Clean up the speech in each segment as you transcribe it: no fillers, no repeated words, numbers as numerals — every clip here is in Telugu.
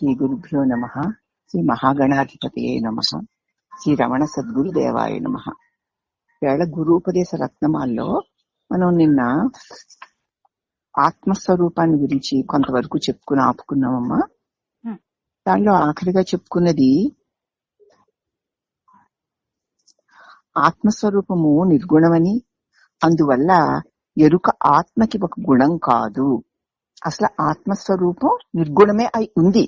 శ్రీ గురుభ్యో నమః. శ్రీ మహాగణాధిపతయే నమః. శ్రీ రమణ సద్గురుదేవాయ నమః. వేళ గురూపదేశ రత్నమాల్లో మనం నిన్న ఆత్మస్వరూపాన్ని గురించి కొంతవరకు చెప్పుకుని ఆపుకున్నామమ్మా. దానిలో ఆఖరిగా చెప్పుకున్నది ఆత్మస్వరూపము నిర్గుణమని, అందువల్ల ఎరుక ఆత్మకి ఒక గుణం కాదు. అసలు ఆత్మస్వరూపం నిర్గుణమే అయి ఉంది.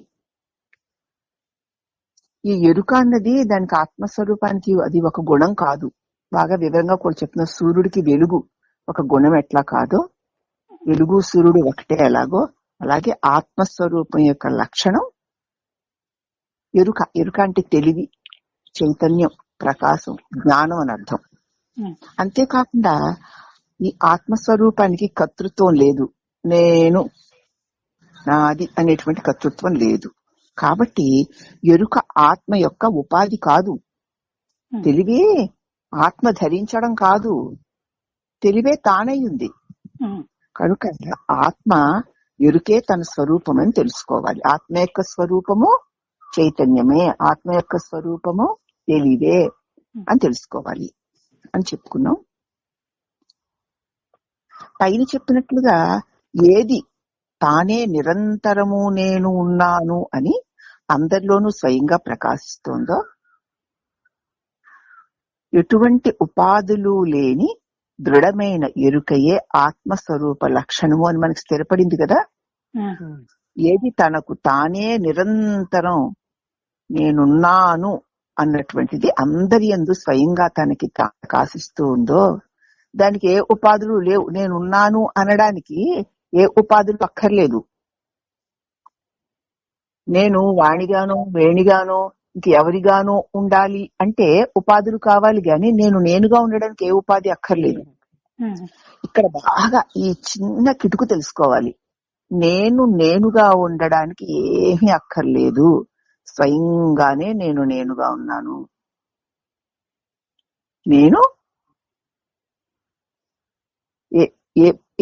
ఈ ఎరుక అన్నది దానికి ఆత్మస్వరూపానికి అది ఒక గుణం కాదు. బాగా వివరంగా కూడా చెప్తున్న, సూర్యుడికి వెలుగు ఒక గుణం ఎట్లా కాదో, వెలుగు సూర్యుడు ఒకటే ఎలాగో, అలాగే ఆత్మస్వరూపం యొక్క లక్షణం ఎరుక. ఎరుక అంటే తెలివి, చైతన్యం, ప్రకాశం, జ్ఞానం అని అర్థం. అంతేకాకుండా ఈ ఆత్మస్వరూపానికి కర్తృత్వం లేదు. నేను, నాది అనేటువంటి కర్తృత్వం లేదు. కాబట్టి ఎరుక ఆత్మ యొక్క ఉపాధి కాదు. తెలివే ఆత్మ ధరించడం కాదు, తెలివే తానై ఉంది. కనుక ఆత్మ ఎరుకే తన స్వరూపం అని తెలుసుకోవాలి. ఆత్మ యొక్క స్వరూపము చైతన్యమే, ఆత్మ యొక్క స్వరూపము తెలివే అని తెలుసుకోవాలి అని చెప్పుకున్నాం. పైన చెప్పినట్లుగా ఏది తానే నిరంతరము నేను ఉన్నాను అని అందరిలోనూ స్వయంగా ప్రకాశిస్తోందో, ఎటువంటి ఉపాధులు లేని దృఢమైన ఎరుకయే ఆత్మస్వరూప లక్షణము అని మనకు స్థిరపడింది కదా. ఏది తనకు తానే నిరంతరం నేనున్నాను అన్నటువంటిది అందరి యందు స్వయంగా తనకి ప్రకాశిస్తూ ఉందో, దానికి ఏ ఉపాధులు లేవు. నేనున్నాను అనడానికి ఏ ఉపాధులు అక్కర్లేదు. నేను వాణిగానో వేణిగానో ఇంకెవరిగానో ఉండాలి అంటే ఉపాధులు కావాలి, గాని నేను నేనుగా ఉండడానికి ఏ ఉపాధి అక్కర్లేదు. ఇక్కడ బాగా ఈ చిన్న కిటుకు తెలుసుకోవాలి. నేను నేనుగా ఉండడానికి ఏమీ అక్కర్లేదు. స్వయంగానే నేను నేనుగా ఉన్నాను. నేను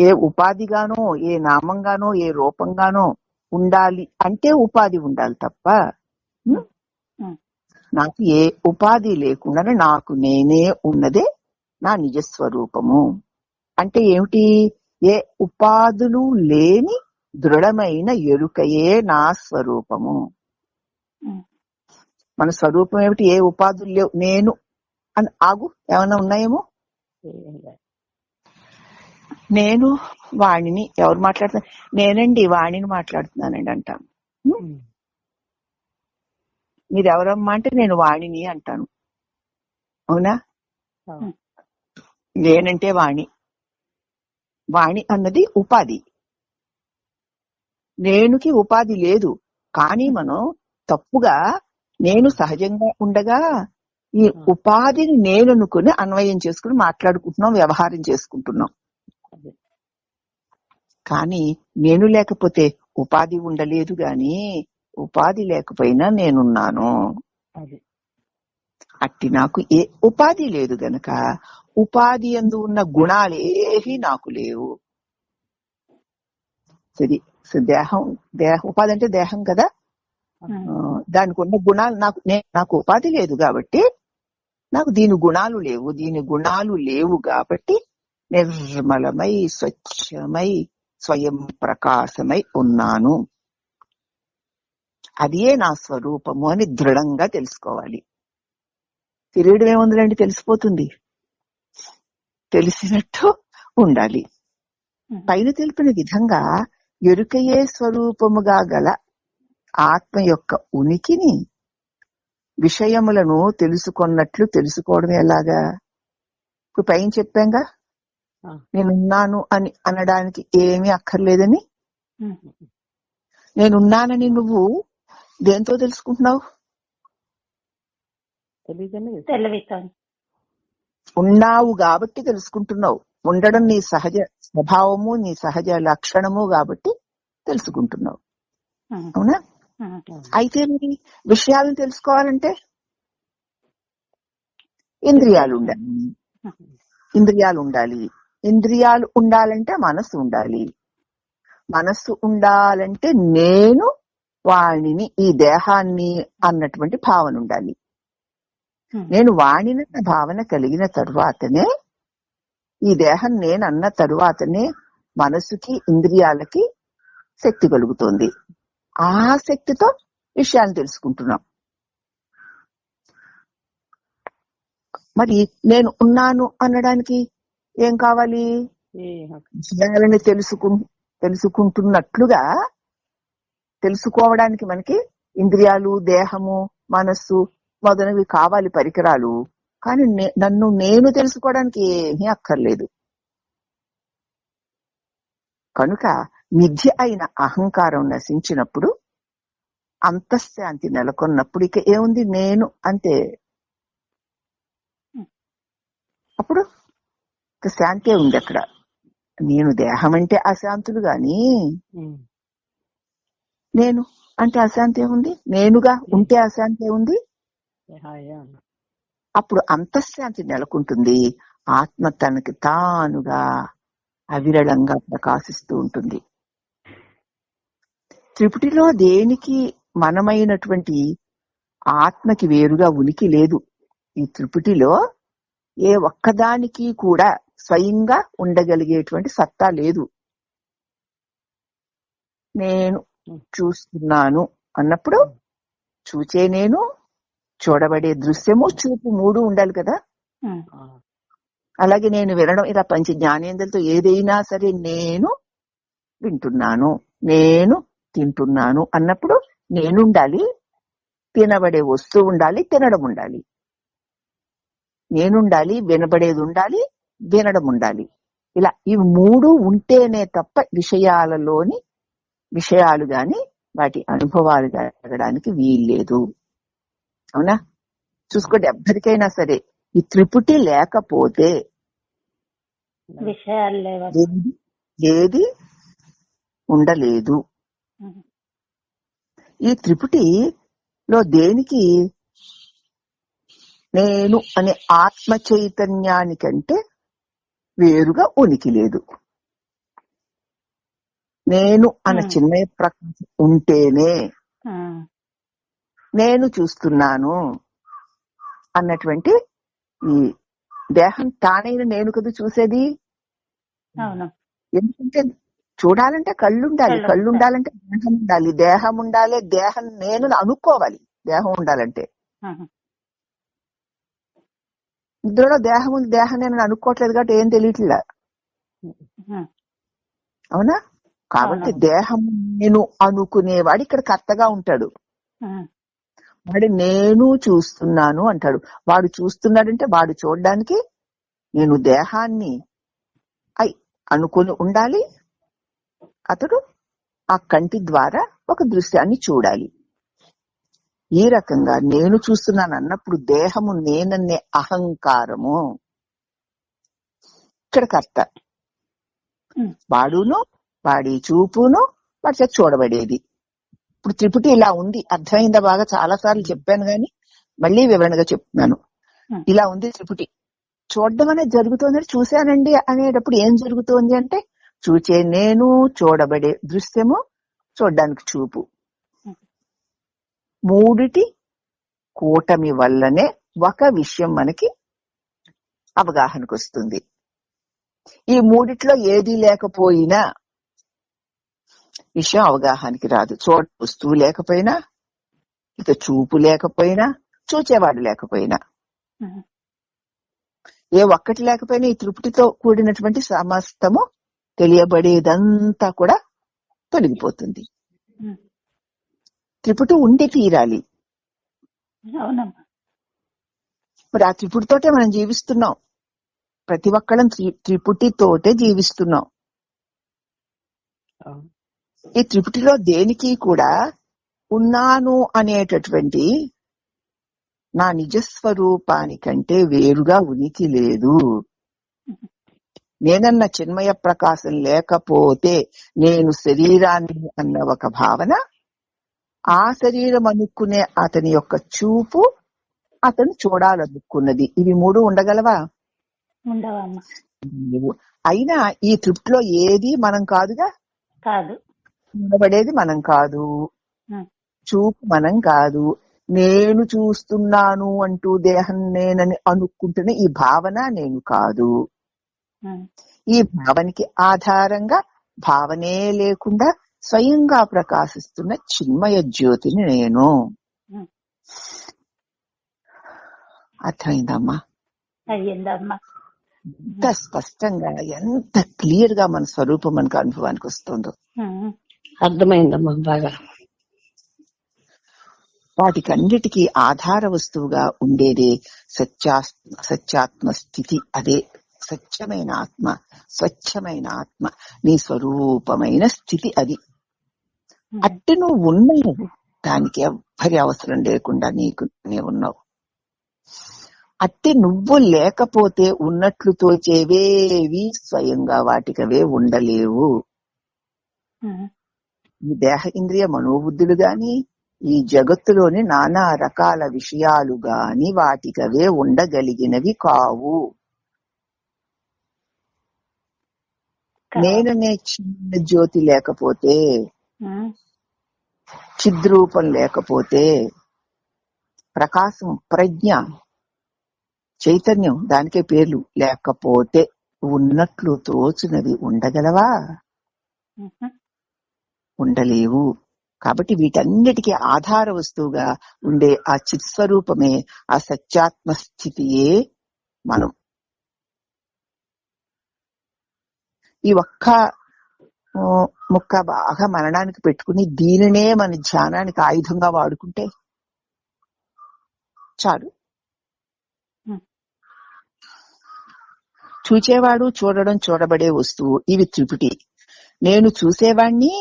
ఏ ఉపాధిగానో, ఏ నామంగానో, ఏ రూపంగానో ఉండాలి అంటే ఉపాధి ఉండాలి తప్ప, నాకు ఏ ఉపాధి లేకుండానే నాకు నేనే ఉన్నదే నా నిజస్వరూపము. అంటే ఏమిటి? ఏ ఉపాధులు లేని దృఢమైన ఎరుకయే నా స్వరూపము. మన స్వరూపం ఏమిటి? ఏ ఉపాధులు లేవు. నేను అని ఆగు, ఏమైనా ఉన్నాయేమో. నేను వాణిని, ఎవరు మాట్లాడుతున్నారు? నేనండి వాణిని మాట్లాడుతున్నానండి అంటాను. మీరెవరమ్మా అంటే నేను వాణిని అంటాను. అవునా? నేనంటే వాణి. వాణి అన్నది ఉపాధి. నేనుకి ఉపాధి లేదు. కానీ మనం తప్పుగా నేను సహజంగా ఉండగా ఈ ఉపాధిని నేను అనుకుని అన్వయం చేసుకుని మాట్లాడుకుంటున్నాం, వ్యవహారం చేసుకుంటున్నాం. కానీ నేను లేకపోతే ఉపాధి ఉండలేదు, గాని ఉపాధి లేకపోయినా నేనున్నాను. అట్టి నాకు ఏ ఉపాధి లేదు గనక ఉపాధి యందు ఉన్న గుణాలేవి నాకు లేవు. సరే, దేహం ఉపాధి అంటే దేహం కదా, దానికి ఉన్న గుణాలు నాకు ఉపాధి లేదు కాబట్టి నాకు దీని గుణాలు లేవు. దీని గుణాలు లేవు కాబట్టి నిర్మలమై స్వచ్ఛమై స్వయం ప్రకాశమై ఉన్నాను. అదే నా స్వరూపము అని దృఢంగా తెలుసుకోవాలి. తెలియడం ఏముందండి, తెలిసిపోతుంది. తెలిసినట్టు ఉండాలి. పైన తెలిపిన విధంగా ఎరుకయే స్వరూపముగా గల ఆత్మ యొక్క ఉనికిని విషయములను తెలుసుకున్నట్లు తెలుసుకోవడం ఎలాగా? ఇప్పుడు పైన చెప్పాంగా, నేనున్నాను అని అనడానికి ఏమీ అక్కర్లేదని. నేనున్నానని నువ్వు దేంతో తెలుసుకుంటున్నావు? ఉన్నావు కాబట్టి తెలుసుకుంటున్నావు. ఉండడం నీ సహజ స్వభావము, నీ సహజ లక్షణము కాబట్టి తెలుసుకుంటున్నావు. అవునా? అయితే మరి విషయాలను తెలుసుకోవాలంటే ఇంద్రియాలు ఉండాలి. ఇంద్రియాలు ఉండాలంటే మనస్సు ఉండాలి. మనస్సు ఉండాలంటే నేను వాణిని, ఈ దేహాన్ని అన్నటువంటి భావన ఉండాలి. నేను వాణినన్న భావన కలిగిన తరువాతనే, ఈ దేహం నేను అన్న తరువాతనే మనసుకి ఇంద్రియాలకి శక్తి కలుగుతుంది. ఆ శక్తితో విషయాన్ని తెలుసుకుంటున్నాం. మరి నేను ఉన్నాను అనడానికి ఏం కావాలి? విషయాలని తెలుసుకుంటున్నట్లుగా తెలుసుకోవడానికి మనకి ఇంద్రియాలు, దేహము, మనస్సు మొదలవి కావాలి, పరికరాలు. కానీ నన్ను నేను తెలుసుకోవడానికి ఏమీ అక్కర్లేదు. కనుక మిథ్య అయిన అహంకారం నశించినప్పుడు, అంతఃశాంతి నెలకొన్నప్పుడు ఇక ఏముంది? నేను అంతే. అప్పుడు ఇక శాంతే ఉంది అక్కడ. నేను దేహం అంటే అశాంతులు గాని నేను అంటే అశాంతి ఉంది. నేనుగా ఉంటే అశాంతి ఉంది. అప్పుడు అంతఃశాంతి నెలకొంటుంది. ఆత్మ తనకి తానుగా అవిరళంగా ప్రకాశిస్తూ ఉంటుంది. త్రిపుటిలో దేనికి మనమైనటువంటి ఆత్మకి వేరుగా ఉనికి లేదు. ఈ త్రిపుటిలో ఏ ఒక్కదానికి కూడా స్వయంగా ఉండగలిగేటువంటి సత్తా లేదు. నేను చూస్తున్నాను అన్నప్పుడు చూచే నేను, చూడబడే దృశ్యము, చూపు మూడు ఉండాలి కదా. అలాగే నేను వినడం, ఇలా పంచ జ్ఞానేంద్రియాలతో ఏదైనా సరే నేను వింటున్నాను, నేను తింటున్నాను అన్నప్పుడు నేనుండాలి, తినబడే వస్తువు ఉండాలి, తినడం ఉండాలి. నేనుండాలి, వినబడేది ఉండాలి, వినడం ఉండాలి. ఇలా ఇవి మూడు ఉంటేనే తప్ప విషయాలు గాని వాటి అనుభవాలు జరగడానికి వీల్లేదు. అవునా? చూసుకోండి, ఎవ్వరికైనా సరే ఈ త్రిపుటి లేకపోతే ఏది ఉండలేదు. ఈ త్రిపుటిలో దేనికి నేను అనే ఆత్మ చైతన్యానికంటే వేరుగా ఉనికి లేదు. నేను అనే చిన్మయ ప్రకాశం ఉంటేనే నేను చూస్తున్నాను అన్నటువంటి ఈ దేహం తానైన నేను కదా చూసేది. ఎందుకంటే చూడాలంటే కళ్ళు ఉండాలి, కళ్ళు ఉండాలంటే దేహం ఉండాలి, దేహం ఉండాలి, దేహం నేను అనుకోవాలి. దేహం ఉండాలంటే నిద్రలో దేహం ఉంది, దేహం నేను అనుకోవట్లేదు కాబట్టి ఏం తెలియట్లే. అవునా? కాబట్టి దేహం నేను అనుకునేవాడు ఇక్కడ కర్తగా ఉంటాడు. వాడు నేను చూస్తున్నాను అంటాడు. వాడు చూస్తున్నాడంటే వాడు చూడడానికి నేను దేహాన్ని అనుకుని ఉండాలి. అతడు ఆ కంటి ద్వారా ఒక దృశ్యాన్ని చూడాలి. ఈ రకంగా నేను చూస్తున్నాను అన్నప్పుడు దేహము నేనన్నే అహంకారము ఇక్కడ కర్త. వాడును, వాడి చూపును, వాడి చేత చూడబడేది. ఇప్పుడు త్రిపుటి ఇలా ఉంది. అర్థమైందా? బాగా చాలా సార్లు చెప్పాను గాని మళ్ళీ వివరణగా చెప్తున్నాను. ఇలా ఉంది త్రిపుటి. చూడడం అనేది జరుగుతోంది. చూశానండి అనేటప్పుడు ఏం జరుగుతోంది అంటే, చూచే నేను, చూడబడే దృశ్యము, చూడడానికి చూపు, మూడిటి కూటమి వల్లనే ఒక విషయం మనకి అవగాహనకు వస్తుంది. ఈ మూడిట్లో ఏది లేకపోయినా విషయం అవగాహనకి రాదు. వస్తువు లేకపోయినా, ఇక చూపు లేకపోయినా, చూచేవాడు లేకపోయినా, ఏ ఒక్కటి లేకపోయినా ఈ త్రిపుటితో కూడినటువంటి సమస్తము తెలియబడేదంతా కూడా తొలగిపోతుంది. త్రిపుటి ఉండి తీరాలి. మరి ఆ త్రిపుటితోటే మనం జీవిస్తున్నాం. ప్రతి ఒక్కళ్ళం త్రిపుటితోటే జీవిస్తున్నాం. ఈ త్రిపుటిలో దేనికి కూడా ఉన్నాను అనేటటువంటి నా నిజస్వరూపానికంటే వేరుగా ఉనికి లేదు. నేనన్న చిన్మయ ప్రకాశం లేకపోతే నేను శరీరాన్ని అన్న ఒక భావన, ఆ శరీరం అనుకునే అతని యొక్క చూపు, అతను చూడాలనుకున్నది, ఇవి మూడు ఉండగలవా? అయినా ఈ తృప్తిలో ఏది మనం కాదుగా. ఉండబడేది మనం కాదు, చూపు మనం కాదు, నేను చూస్తున్నాను అంటూ దేహం నేనని అనుకుంటున్న ఈ భావన నేను కాదు. ఈ భావనకి ఆధారంగా భావనే లేకుండా స్వయంగా ప్రకాశిస్తున్న చిన్మయ జ్యోతిని నేను. అర్థమైందమ్మా? అయ్యిందమ్మా. ఎంత స్పష్టంగా, ఎంత క్లియర్ గా మన స్వరూపం మనకు అనుభవానికి వస్తుందో. అర్థమైందమ్మా బాగా. వాటికన్నిటికీ ఆధార వస్తువుగా ఉండేదే సత్యాత్మ స్థితి. అదే సత్యమైన ఆత్మ, స్వచ్ఛమైన ఆత్మ, నీ స్వరూపమైన స్థితి. అది అట్టి నువ్వు ఉన్నావు, దానికి ఎవ్వరి అవసరం లేకుండా నీకు ఉన్నావు. అట్టి నువ్వు లేకపోతే ఉన్నట్లు తోచేవేవి స్వయంగా వాటికవే ఉండలేవు. ఈ దేహ ఇంద్రియ మనోబుద్ధులు గాని, ఈ జగత్తులోని నానా రకాల విషయాలు గాని వాటికవే ఉండగలిగినవి కావు. నేననే చిన్న జ్యోతి లేకపోతే, చిద్రూపం లేకపోతే, ప్రకాశం, ప్రజ్ఞ, చైతన్యం, దానికే పేర్లు లేకపోతే ఉన్నట్లు తోచునవి ఉండగలవా? ఉండలేవు. కాబట్టి వీటన్నిటికీ ఆధార వస్తువుగా ఉండే ఆ చిత్స్వరూపమే, ఆ సత్యాత్మ స్థితియే మనం. ఈ ఒక్క ముక్క బాగా మననానికి పెట్టుకుని దీనినే మన ధ్యానానికి ఆయుధంగా వాడుకుంటే చాలు. చూచేవాడు, చూడడం, చూడబడే వస్తువు, ఇవి త్రిపుటి. నేను చూసేవాణ్ణి,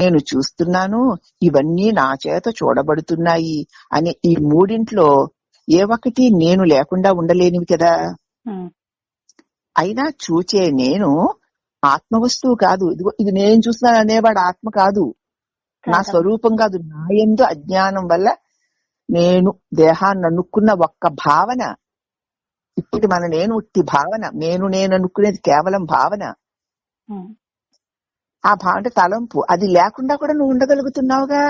నేను చూస్తున్నాను, ఇవన్నీ నా చేత చూడబడుతున్నాయి అనే ఈ మూడింట్లో ఏ ఒక్కటి నేను లేకుండా ఉండలేనివి కదా. అయినా చూచే నేను ఆత్మ వస్తువు కాదు. ఇదిగో ఇది నేను చూస్తున్నాను అనేవాడు ఆత్మ కాదు, నా స్వరూపం కాదు. నా యందు అజ్ఞానం వల్ల నేను దేహాన్ని అనుకున్న ఒక్క భావన. ఇప్పుడు మన నేను ఉట్టి భావన, నేను అనుకునేది కేవలం భావన. ఆ భావన తలంపు, అది లేకుండా కూడా నువ్వు ఉండగలుగుతున్నావుగా.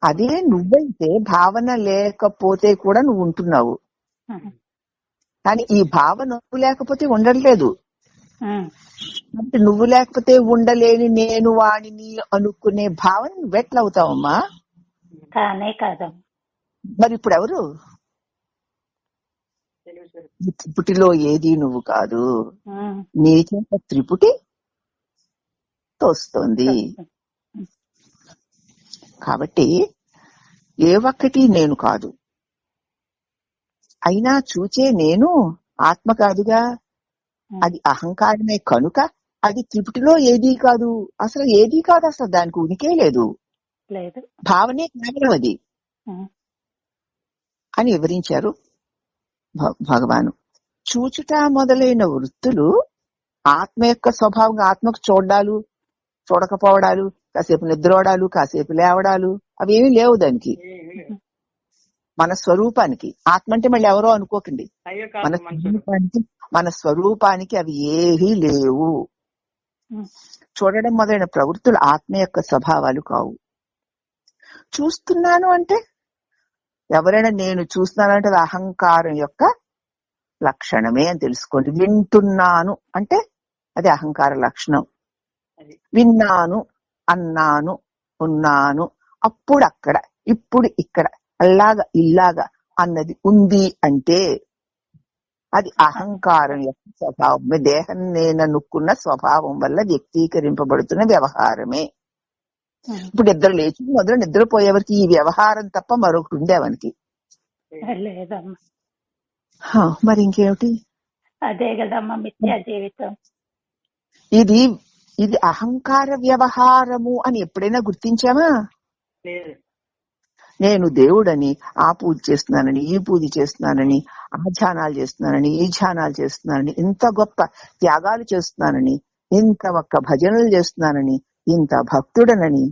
అదే నువ్వైతే భావన లేకపోతే కూడా నువ్వు ఉంటున్నావు. కానీ ఈ భావన నువ్వు లేకపోతే ఉండట్లేదు. అంటే నువ్వు లేకపోతే ఉండలేని నేను వాణిని అనుకునే భావన నువ్వెట్లా అవుతావమ్మా? కానే కాదమ్మా. మరి ఇప్పుడు ఎవరు? త్రిపుటిలో ఏది నువ్వు కాదు, నీ చేత త్రిపుటి తోస్తుంది. కాబట్టి ఏ ఒక్కటి నేను కాదు. అయినా చూచే నేను ఆత్మ కాదుగా, అది అహంకారమే. కనుక అది త్రిపుటిలో ఏదీ కాదు, అసలు ఏదీ కాదు, అసలు దానికి ఉనికే లేదు, భావనే కేవలం అది అని వివరించారు భగవాను. చూచుట మొదలైన వృత్తులు ఆత్మ యొక్క స్వభావంగా, ఆత్మకు చూడాలు, చూడకపోవడాలు, కాసేపు నిద్రోడాలు, కాసేపు లేవడాలు, అవేమీ లేవు దానికి. మన స్వరూపానికి, ఆత్మ అంటే మళ్ళీ ఎవరో అనుకోకండి, మన స్వరూపానికి అవి ఏవీ లేవు. చూడడం మొదలైన ప్రవృత్తులు ఆత్మ యొక్క స్వభావాలు కావు. చూస్తున్నాను అంటే, ఎవరైనా నేను చూస్తున్నాను అంటే అహంకారం యొక్క లక్షణమే అని తెలుసుకోండి. వింటున్నాను అంటే అది అహంకార లక్షణం. విన్నాను, అన్నాను, ఉన్నాను, అప్పుడు అక్కడ, ఇప్పుడు ఇక్కడ, అలాగా ఇల్లాగా అన్నది ఉంది అంటే అది అహంకారం యొక్క స్వభావం. దేహం నేననుకున్న స్వభావం వల్ల వ్యక్తీకరింపబడుతున్న వ్యవహారమే. ఇప్పుడు నిద్ర లేచి మొదలు నిద్రపోయేవరికి ఈ వ్యవహారం తప్ప మరొకటి ఉంది అవనికి. మరి ఇంకేమిటి? అదే కదమ్మా మిథ్యా జీవితం. ఇది అహంకార వ్యవహారము అని ఎప్పుడైనా గుర్తించామా? నేను దేవుడని ఆ పూజ చేస్తున్నానని, ఈ పూజ చేస్తున్నానని, ఆ ధ్యానాలు చేస్తున్నానని, ఈ ధ్యానాలు చేస్తున్నానని, ఇంత గొప్ప త్యాగాలు చేస్తున్నానని, ఇంత ఒక్క భజనలు చేస్తున్నానని, ఇంత భక్తుడనని,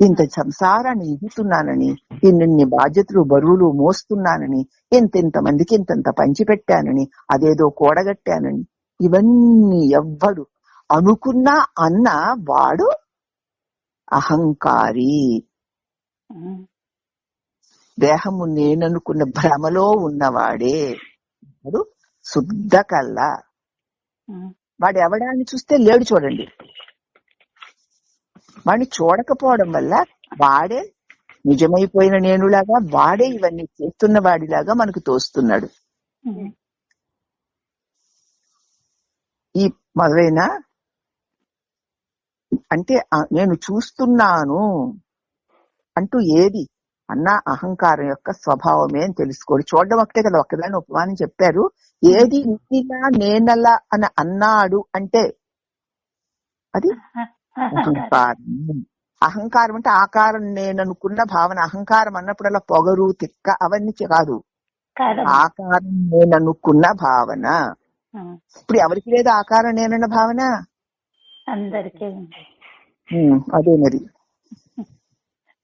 ఇంత సంసారాన్ని ఇగుతున్నానని, ఇన్ని బాధ్యతలు బరువులు మోస్తున్నానని, ఇంత మందికి ఇంతంత పంచిపెట్టానని, అదేదో కూడగట్టానని, ఇవన్నీ ఎవ్వడు అనుకున్నా అన్న వాడు అహంకారి. దేహము నేననుకున్న భ్రమలో ఉన్నవాడే వాడు శుద్ధ కళ్ళ. వాడు ఎవడాన్ని చూస్తే లేడు చూడండి. వాడిని చూడకపోవడం వల్ల వాడే నిజమైపోయిన నేనులాగా, వాడే ఇవన్నీ చేస్తున్న వాడిలాగా మనకు తోస్తున్నాడు. ఈ మొదలైన అంటే నేను చూస్తున్నాను అంటూ ఏది అన్నా అహంకారం యొక్క స్వభావమే అని తెలుసుకోండి. చూడడం ఒకటే కదా, ఒక్కదాని ఉపమానం చెప్పారు. ఏది నిన్నలా నేనలా అని అన్నాడు అంటే అది అహంకారం. అహంకారం అంటే ఆకారం నేననుకున్న భావన. అహంకారం అన్నప్పుడల్లా పొగరు, తిక్క అవన్నీ కాదు. ఆకారం నేననుకున్న భావన. ఇప్పుడు ఎవరికి లేదు ఆకారం నేనన్న భావన? అందరికీ. అదే మరి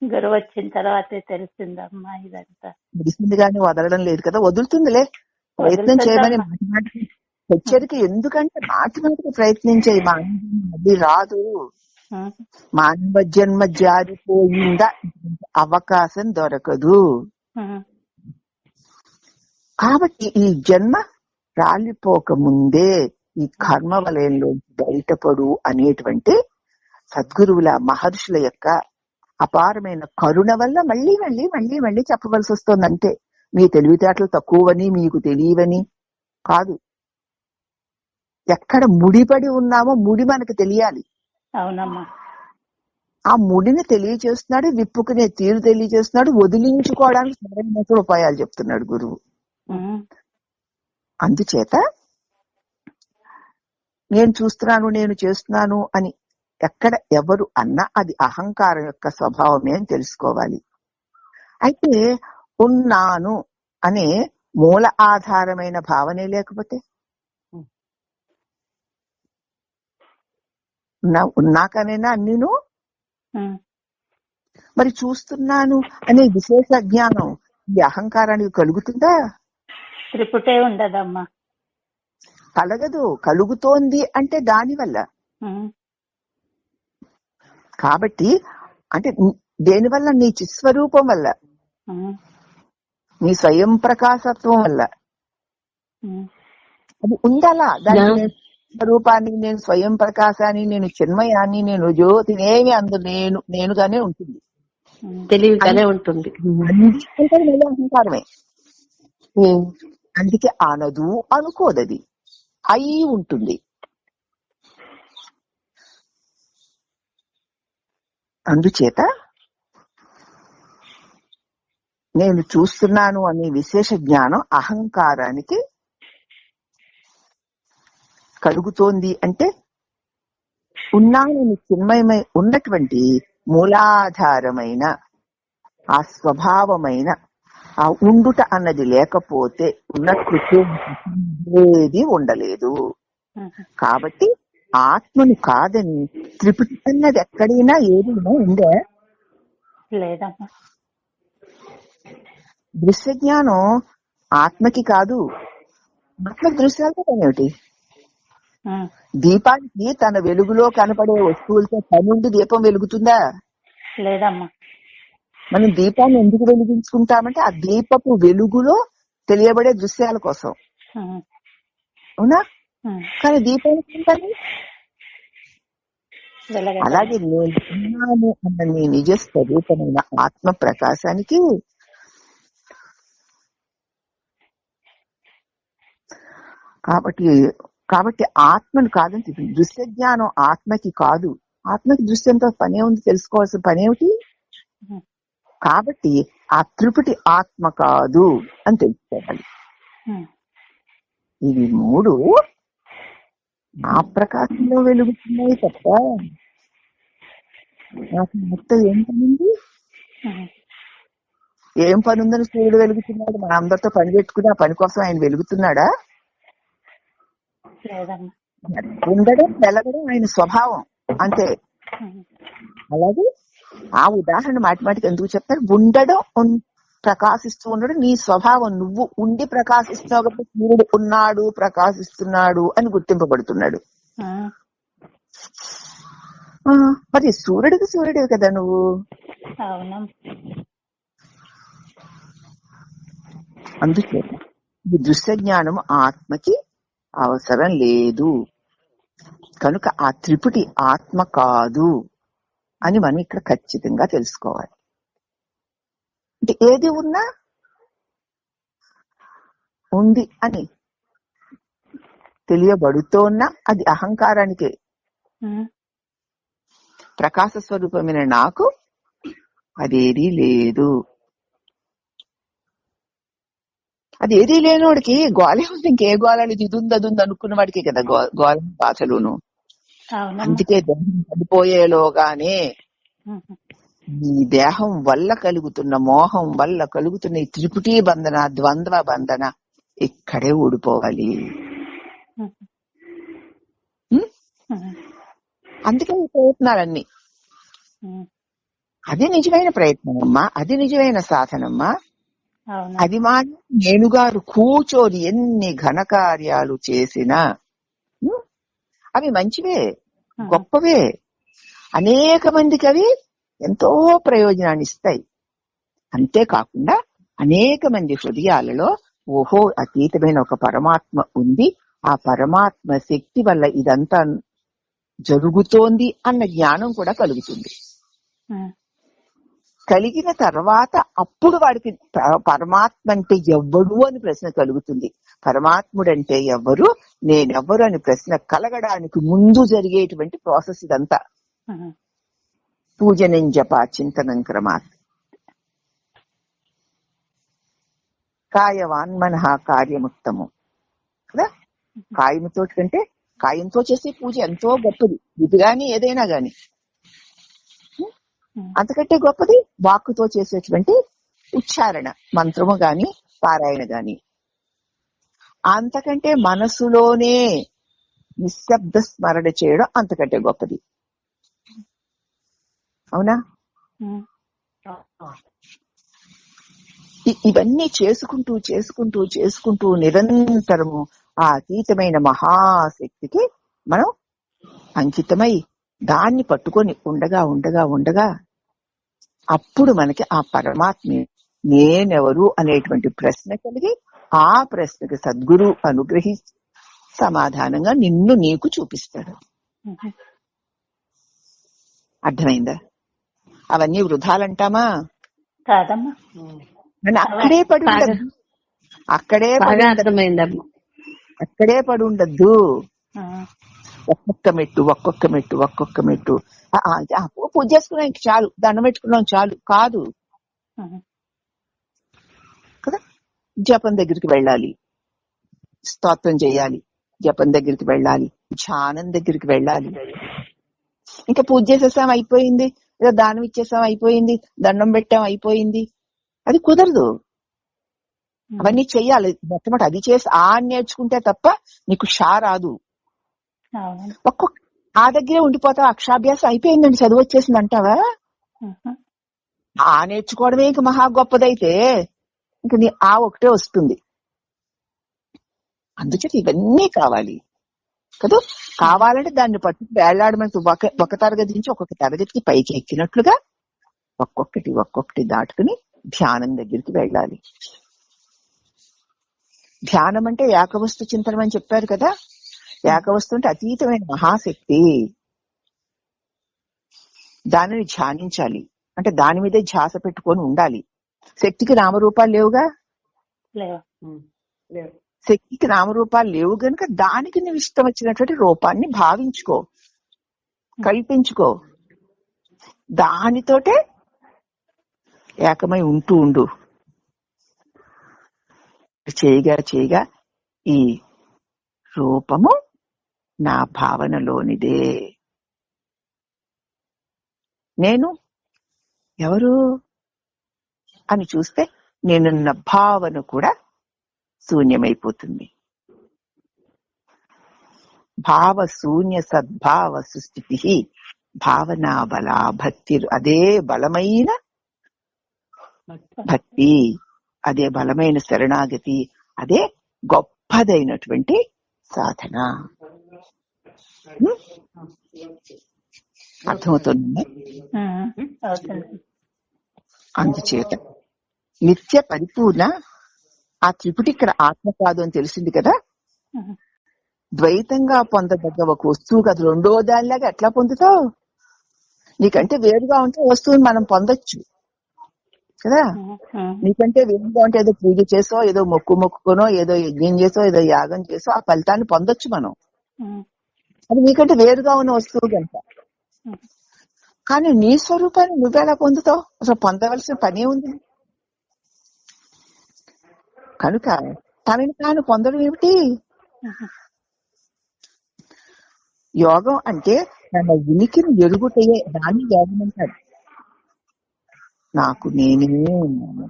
గురువు వచ్చిన తర్వాతే తెలిసిందమ్మా ఇదంతా. తెలిసింది కానీ వదలడం లేదు కదా. వదులుతుందిలే, ప్రయత్నం చేయమని మాటి మాటికి హెచ్చరిక. ఎందుకంటే మాటి మాటికి ప్రయత్నించేది అది రాదు. మానవ జన్మ జారిపోయిందా అవకాశం దొరకదు. కాబట్టి ఈ జన్మ రాలిపోక ముందే ఈ కర్మ వలయంలో బయటపడు అనేటువంటి సద్గురువుల మహర్షుల యొక్క అపారమైన కరుణ వల్ల మళ్ళీ మళ్ళీ మళ్ళీ మళ్ళీ చెప్పవలసి వస్తుంది. అంతే. మీ తెలివితేటలు తక్కువని, మీకు తెలియవని కాదు. ఎక్కడ ముడిపడి ఉన్నామో ముడి మనకు తెలియాలి. అవునమ్మా. ఆ ముడిని తెలియచేస్తున్నాడు, విప్పుకునే తీరు తెలియచేస్తున్నాడు, వదిలించుకోవడానికి సరైన ఉపాయాలు చెప్తున్నాడు గురువు. అందుచేత నేను చూస్తున్నాను, నేను చేస్తున్నాను అని ఎక్కడ ఎవరు అన్నా అది అహంకారం యొక్క స్వభావమే అని తెలుసుకోవాలి. అయితే ఉన్నాను అనే మూల ఆధారమైన భావనే లేకపోతే, ఉన్నాకనేనా అన్నీను. మరి చూస్తున్నాను అనే విశేష జ్ఞానం ఈ అహంకారానికి కలుగుతుందా? త్రిపుటే ఉండదమ్మా. కలగదు. కలుగుతోంది అంటే దానివల్ల. కాబట్టి అంటే దేనివల్ల? నీ చిస్వరూపం వల్ల, నీ స్వయం ప్రకాశత్వం వల్ల అది ఉండాలా. దానికి నేను స్వరూపాన్ని, నేను స్వయం ప్రకాశాన్ని, నేను చిన్మయాన్ని, నేను జ్యోతిని ఏమి అందు నేనుగానే ఉంటుంది, తెలివిగానే ఉంటుంది. అహంకారమే. అందుకే అనదు, అనుకోదది, అయి ఉంటుంది. అందుచేత నేను చూస్తున్నాను అనే విశేష జ్ఞానం అహంకారానికి కలుగుతోంది. అంటే ఉన్నానని చిన్మయమై ఉన్నటువంటి మూలాధారమైన ఆ స్వభావమైన ఆ ఉండుట అన్నది లేకపోతే ఉన్నట్లు ఏది ఉండలేదు. కాబట్టి ఆత్మను కాదని త్రిపుటి అన్నది ఎక్కడైనా ఏదైనా ఉందా? లేదమ్మా. దృశ్య జ్ఞానం ఆత్మకి కాదు. ఆత్మ దృశ్యాలతో ఏమిటి? దీపానికి తన వెలుగులో కనపడే వస్తువులతో పనుండి దీపం వెలుగుతుందా? లేదమ్మా. మనం దీపాన్ని ఎందుకు వెలిగించుకుంటామంటే ఆ దీపపు వెలుగులో తెలియబడే దృశ్యాల కోసం, అవునా? కానీ దీపానికి అలాగే నేను అన్న నీ నిజ స్వరూపమైన ఆత్మ ప్రకాశానికి కాబట్టి ఆత్మను కాదని దృశ్య జ్ఞానం ఆత్మకి కాదు. ఆత్మకి దృశ్యంతో పనే ఉంది, తెలుసుకోవాల్సిన పనేమిటి? కాబట్టి ఆ త్రిపుటి ఆత్మ కాదు అని తెలుసుకోవాలి. ఇవి మూడు ఆ ప్రకాశంలో వెలుగుతున్నాయి తప్ప నాకు మొత్తం ఏం పనుంది? ఏం పని ఉందని సూర్యుడు వెలుగుతున్నాడు? మన అందరితో పని పెట్టుకుని ఆ పని కోసం ఆయన వెలుగుతున్నాడా? ఉండడం వెలగడం ఆయన స్వభావం అంతే. అలాగే ఆ ఉదాహరణ మాటిమాటికి ఎందుకు చెప్తారు? ఉండడం, ప్రకాశిస్తూ ఉండడం నీ స్వభావం. నువ్వు ఉండి ప్రకాశిస్తున్నావు కాబట్టి సూర్యుడు ఉన్నాడు, ప్రకాశిస్తున్నాడు అని గుర్తింపబడుతున్నాడు. మరి సూర్యుడివి కదా నువ్వు. అవునమ్మా. అందుకే ఈ దృశ్య జ్ఞానం ఆత్మకి అవసరం లేదు కనుక ఆ త్రిపుటి ఆత్మ కాదు అని మనం ఇక్కడ ఖచ్చితంగా తెలుసుకోవాలి. అంటే ఏది ఉన్నా ఉంది అని తెలియబడుతోన్నా అది అహంకారానికే. ప్రకాశ స్వరూపమైన నాకు అదేదీ లేదు. అది ఏదీ లేనివాడికి గోళ ఇంకే గోళాలు ఇది ఉంది అనుకున్న వాడికి కదా గోళ భాషలోను. అందుకే దేహం పడిపోయేలోగానే ఈ దేహం వల్ల కలుగుతున్న మోహం వల్ల కలుగుతున్న ఈ త్రిపుటీ బంధన, ద్వంద్వ బంధన ఇక్కడే ఊడిపోవాలి. అందుకే ఈ ప్రయత్నాలన్నీ. అది నిజమైన ప్రయత్నం అమ్మా, అది నిజమైన సాధనమ్మా. అది మా నేనుగారు కూర్చొని ఎన్ని ఘనకార్యాలు చేసినా అవి మంచివే, గొప్పవే, అనేక మందికి అవి ఎంతో ప్రయోజనాన్ని ఇస్తాయి. అంతేకాకుండా అనేక మంది హృదయాలలో ఓహో అతీతమైన ఒక పరమాత్మ ఉంది, ఆ పరమాత్మ శక్తి వల్ల ఇదంతా జరుగుతోంది అన్న జ్ఞానం కూడా కలుగుతుంది. కలిగిన తర్వాత అప్పుడు వాడికి పరమాత్మ అంటే ఎవ్వడు అని ప్రశ్న కలుగుతుంది. పరమాత్ముడంటే ఎవరు, నేనెవ్వరు అని ప్రశ్న కలగడానికి ముందు జరిగేటువంటి ప్రాసెస్ ఇదంతా. పూజనం జప చింతనం క్రమాత్ కాయవాన్ మనః కార్యముత్తము కదా. కాయముతో కంటే కాయంతో చేసే పూజ ఎంతో గొప్పది. ఇది గాని ఏదైనా గాని అంతకంటే గొప్పది వాక్కుతో చేసేటువంటి ఉచ్చారణ, మంత్రము గాని పారాయణ గాని. అంతకంటే మనసులోనే నిశ్శబ్ద స్మరణ చేయడం అంతకంటే గొప్పది. అవునా? ఇవన్నీ చేసుకుంటూ చేసుకుంటూ చేసుకుంటూ నిరంతరము ఆ అతీతమైన మహాశక్తికి మనం అంకితమై దాన్ని పట్టుకొని ఉండగా ఉండగా ఉండగా అప్పుడు మనకి ఆ పరమాత్మ నేనెవరు అనేటువంటి ప్రశ్న కలిగి ఆ ప్రశ్నకి సద్గురు అనుగ్రహించి సమాధానంగా నిన్ను నీకు చూపిస్తాడు. అర్థమైందా? అవన్నీ వృధాలంటామా? కాదమ్మా. అక్కడే పడి ఉండద్దు, అక్కడే పడి ఉండద్దు. ఒక్కొక్క మెట్టు ఒక్కొక్క మెట్టు ఒక్కొక్క మెట్టు. పూజ చేసుకున్నాం ఇంక చాలు, దండం పెట్టుకున్నాం చాలు కాదు కదా. జపం దగ్గరికి వెళ్ళాలి, స్తోత్రం చేయాలి, జపం దగ్గరికి వెళ్ళాలి, ధ్యానం దగ్గరికి వెళ్ళాలి. ఇంకా పూజ చేసేసాం అయిపోయింది, ఏదో దానం ఇచ్చేసాం అయిపోయింది, దండం పెట్టాం అయిపోయింది, అది కుదరదు. అవన్నీ చెయ్యాలి మొట్టమొదటి. అది చేసి నేర్చుకుంటే తప్ప నీకు షా రాదు. ఒక్కొక్క ఆ దగ్గరే ఉండిపోతావు. అక్షరాభ్యాసం అయిపోయిందండి, చదువు వచ్చేసింది అంటావా? నేర్చుకోవడమే ఇంక మహా గొప్పదైతే ఇంక నీ ఒకటే వస్తుంది. అందుచేత ఇవన్నీ కావాలి కదా. కావాలంటే దాన్ని పట్టు వేళ్లాడమంటూ ఒక తరగతి నుంచి ఒక్కొక్క తరగతికి పైకి ఎక్కినట్లుగా ఒక్కొక్కటి ఒక్కొక్కటి దాటుకుని ధ్యానం దగ్గరికి వెళ్ళాలి. ధ్యానం అంటే ఏకవస్తు చింతనం అని చెప్పారు కదా. ఏకవస్తు అంటే అతీతమైన మహాశక్తి, దానిని ధ్యానించాలి. అంటే దాని మీదే ధ్యాస పెట్టుకొని ఉండాలి. శక్తికి నామరూపాలు లేవుగా, శక్తికి నామరూపాలు లేవు గనుక దానికి నువ్వు ఇష్టం వచ్చినటువంటి రూపాన్ని భావించుకో, కల్పించుకో, దానితోటే ఏకమై ఉంటూ ఉండు. చేయగా చేయగా ఈ రూపము నా భావనలోనిదే. నేను ఎవరు అని చూస్తే నేనున్న భావన కూడా శూన్యమైపోతుంది. భావ శూన్య సద్భావ సుస్థితి భావనా బల భక్తి. అదే బలమైన భక్తి, అదే బలమైన శరణాగతి, అదే గొప్పదైనటువంటి సాధన. అర్థమవుతుందా? అవుతుంది. అందుచేత నిత్య పరిపూర్ణ ఆ త్రిపుటి ఇక్కడ ఆత్మ కాదు అని తెలిసింది కదా. ద్వైతంగా పొందదగ్గ ఒక వస్తువు కదా, రెండో దానిలాగా ఎట్లా పొందుతావు? నీకంటే వేరుగా ఉంటే వస్తువుని మనం పొందొచ్చు కదా. నీకంటే వేరుగా ఉంటే ఏదో పూజ చేసో, ఏదో మొక్కుకొనో, ఏదో యజ్ఞం చేసో, ఏదో యాగం చేసో ఆ ఫలితాన్ని పొందొచ్చు మనం. అది నీకంటే వేరుగా ఉన్న వస్తువు కనుక. కానీ నీ స్వరూపాన్ని నువ్వెలా పొందుతావు? అసలు పొందవలసిన పనే ఉంది. కనుక తనని తాను పొందడం ఏమిటి? యోగం అంటే తన ఉనికిని ఎరుగుటయే, దాన్ని యోగం అంటారు. నాకు నేనే ఉన్నాను,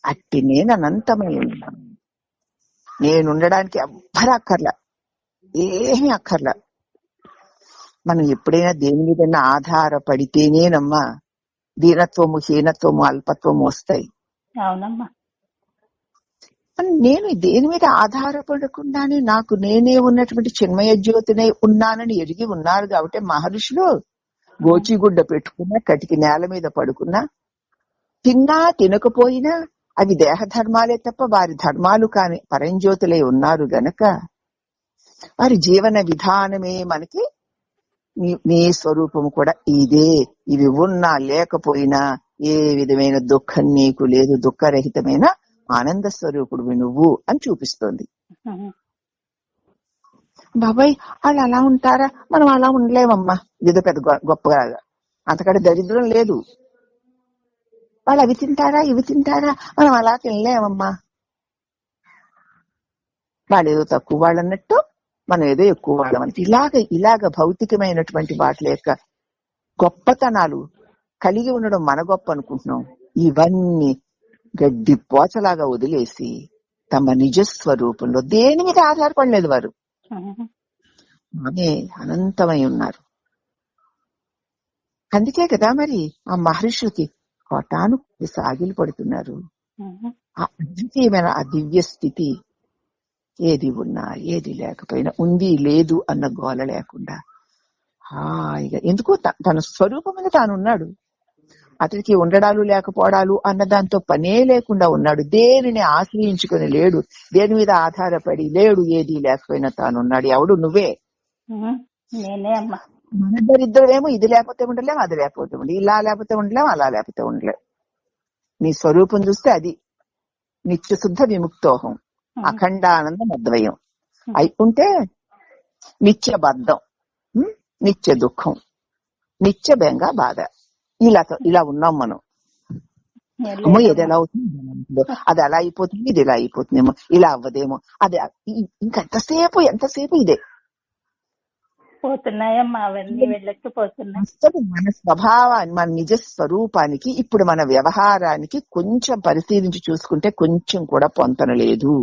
అట్టి నేను అనంతమై ఉన్నాను. నేనుండడానికి ఎవ్వరు అక్కర్లా, ఏమీ అక్కర్లా. మనం ఎప్పుడైనా దేని మీద ఆధారపడితేనేనమ్మా దీనత్వము, హీనత్వము, అల్పత్వము వస్తాయి. అవునమ్మా. నేను దేని మీద ఆధారపడకుండానే నాకు నేనే ఉన్నటువంటి చిన్మయ జ్యోతినే ఉన్నానని ఎరిగి ఉన్నారు కాబట్టి మహర్షులు గోచిగుడ్డ పెట్టుకున్నా, కటికి నేల మీద పడుకున్నా, తిన్నా తినకపోయినా అవి దేహ ధర్మాలే తప్ప వారి ధర్మాలు కాని పరంజ్యోతులై ఉన్నారు గనక వారి జీవన విధానమే మనకి నీ స్వరూపము కూడా ఇదే. ఇవి ఉన్నా లేకపోయినా ఏ విధమైన దుఃఖం నీకు లేదు, దుఃఖరహితమైన ఆనంద స్వరూపుడు నువ్వు అని చూపిస్తోంది. బాబాయ్ వాళ్ళు అలా ఉంటారా, మనం అలా ఉండలేమమ్మా. ఏదో పెద్ద గొప్పగా అంతకంటే దరిద్రం లేదు. వాళ్ళు అవి తింటారా, ఇవి తింటారా, మనం అలా తినలేమమ్మా. వాళ్ళు ఏదో తక్కువ వాళ్ళు అన్నట్టు మనం ఏదో ఎక్కువ వాళ్ళం అన్నట్టు ఇలాగ భౌతికమైనటువంటి వాటి యొక్క గొప్పతనాలు కలిగి ఉండడం మన గొప్ప అనుకుంటున్నాం. ఇవన్నీ గడ్డి పోచలాగా వదిలేసి తమ నిజస్వరూపంలో దేని మీద ఆధారపడలేదు వారు, ఆమె అనంతమై ఉన్నారు. అందుకే కదా మరి ఆ మహర్షులకి కోటాను సాగిలు పడుతున్నారు. ఆ అద్వితీయమైన ఆ దివ్య స్థితి ఏది ఉన్నా ఏది లేకపోయినా, ఉంది లేదు అన్న గోల లేకుండా హాయిగా, ఎందుకు తన స్వరూపం మీద తానున్నాడు. అతనికి ఉండడాలు లేకపోవడాలు అన్న దాంతో పనే లేకుండా ఉన్నాడు. దేనిని ఆశ్రయించుకుని లేడు, దేని మీద ఆధారపడి లేడు, ఏది లేకపోయినా తానున్నాడు. ఎవడు? నువ్వే. నేనే అమ్మా. మన దరిద్రమేమో ఇది లేకపోతే ఉండలేం, అది లేకపోతే ఉండలేం, ఇలా లేకపోతే ఉండలేం, అలా లేకపోతే ఉండలేం. నీ స్వరూపం చూస్తే అది నిత్య శుద్ధ విముక్తోహం, అఖండానందం, అద్వయం అయి ఉంటే నిత్య బద్ధం, నిత్య దుఃఖం, నిత్య బెంగ, బాధ, ఇలా ఉన్నాం మనం. అమ్మో ఇది ఎలా అవుతుంది, అది అలా అయిపోతుంది, ఇది ఇలా అయిపోతుందేమో, ఇలా అవ్వదేమో, అది ఎంతసేపు ఇదే పోతున్నాయమ్మా. అవన్నీ వెళ్ళకపోతున్నాయి. అసలు మన స్వభావాన్ని, మన నిజ స్వరూపానికి, ఇప్పుడు మన వ్యవహారానికి కొంచెం పరిశీలించి చూసుకుంటే కొంచెం కూడా పొంతనలేదు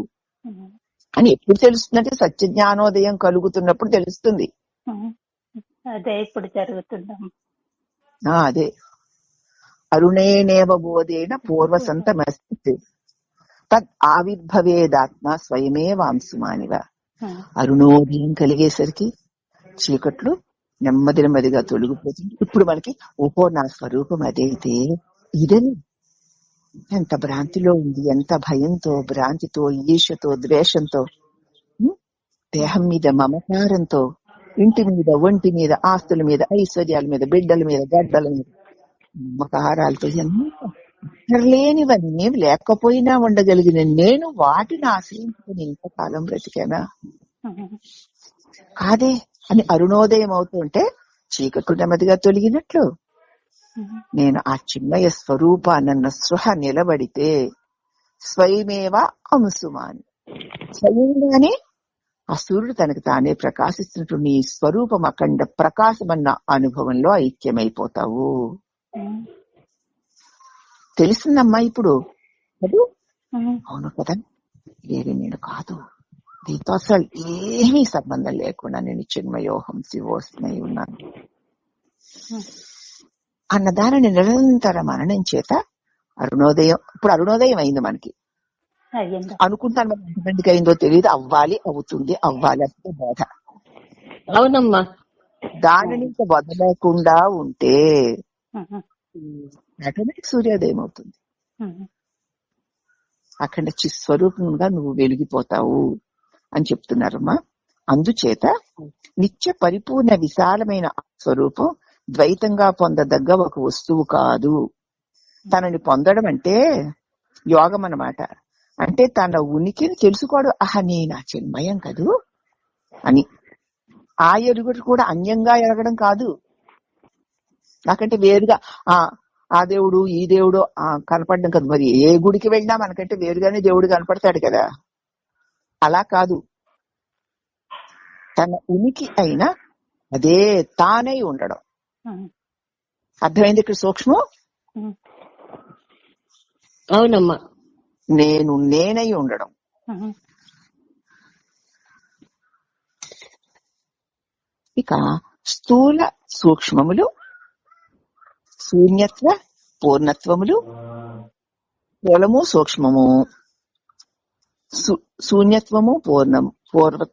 అని ఎప్పుడు తెలుస్తుందంటే సత్య జ్ఞానోదయం కలుగుతున్నప్పుడు తెలుస్తుంది. అదే ఇప్పుడు జరుగుతుందమ్మా. అదే అరుణేనేవ బోధేన పూర్వసంతమస్తి తద్ ఆవిర్భవేదాత్మ స్వయమే వాంసుమానివ. అరుణోదయం కలిగేసరికి చీకట్లు నెమ్మదిగా తొలగిపోతుంది. ఇప్పుడు మనకి ఓహో నా స్వరూపం అదైతే ఇదని. ఎంత భ్రాంతిలో ఉంది, ఎంత భయంతో, భ్రాంతితో, ఈర్ష్యతో, ద్వేషంతో, దేహం మీద మమకారంతో, ఇంటి మీద, ఒంటి మీద, ఆస్తుల మీద, ఐశ్వర్యాల మీద, బిడ్డల మీద, గడ్డల మీద మమకారాలతో ఎంత లేనివన్నీ లేకపోయినా ఉండగలిగిన నేను వాటిని ఆశ్రయించుకుని ఇంతకాలం బ్రతికానా? కాదే అని అరుణోదయం అవుతుంటే చీకట్లు నెమ్మదిగా తొలగినట్లు నేను ఆ చిన్మయ స్వరూపానన్న స్పృహ నిలబడితే స్వయమేవ అంశుమాని, స్వయంగానే ఆ సూర్యుడు తనకు తానే ప్రకాశిస్తున్నట్టు నీ స్వరూపం అఖండ ప్రకాశమన్న అనుభవంలో ఐక్యమైపోతావు. తెలిసిందమ్మా ఇప్పుడు. అవును కదా, ఏది నేను కాదు, దీంతో అసలు ఏమీ సంబంధం లేకుండా నేను చిన్మయోహం శివోస్మై ఉన్నాను అన్నదానిని నిరంతర మననం చేత అరుణోదయం. ఇప్పుడు అరుణోదయం అయింది మనకి అనుకుంటాను, మరి ఎంతమందికి అయిందో తెలియదు. అవ్వాలి, అవుతుంది, అవ్వాలి అంటే బాధ. అవునమ్మా. దానిని ఇంకా వదలకుండా ఉంటే ఆటోమేటిక్ సూర్యోదయం అవుతుంది. అఖండ చిస్వరూపంగా నువ్వు వెలిగిపోతావు అని చెప్తున్నారమ్మా. అందుచేత నిత్య పరిపూర్ణ విశాలమైన స్వరూపం ద్వైతంగా పొందదగ్గ ఒక వస్తువు కాదు. తనని పొందడం అంటే యోగం అన్నమాట. అంటే తన ఉనికిని తెలుసుకోవడం. నేను చిన్మయం కదూ అని. ఆ ఎరుగుడు కూడా అన్యంగా ఎరగడం కాదు. నాకంటే వేరుగా ఆ దేవుడు ఈ దేవుడు కనపడడం కదా. మరి ఏ గుడికి వెళ్ళినా మనకంటే వేరుగానే దేవుడు కనపడతాడు కదా. అలా కాదు. తన ఉనికి అయినా అదే తానై ఉండడం. అర్థమైంది ఇక్కడ సూక్ష్మం? అవునమ్మా. నేనై ఉండడం. ఇక స్థూల సూక్ష్మములు, శూన్యత్వ పూర్ణత్వములు, స్థూలము సూక్ష్మము, శూన్యత్వము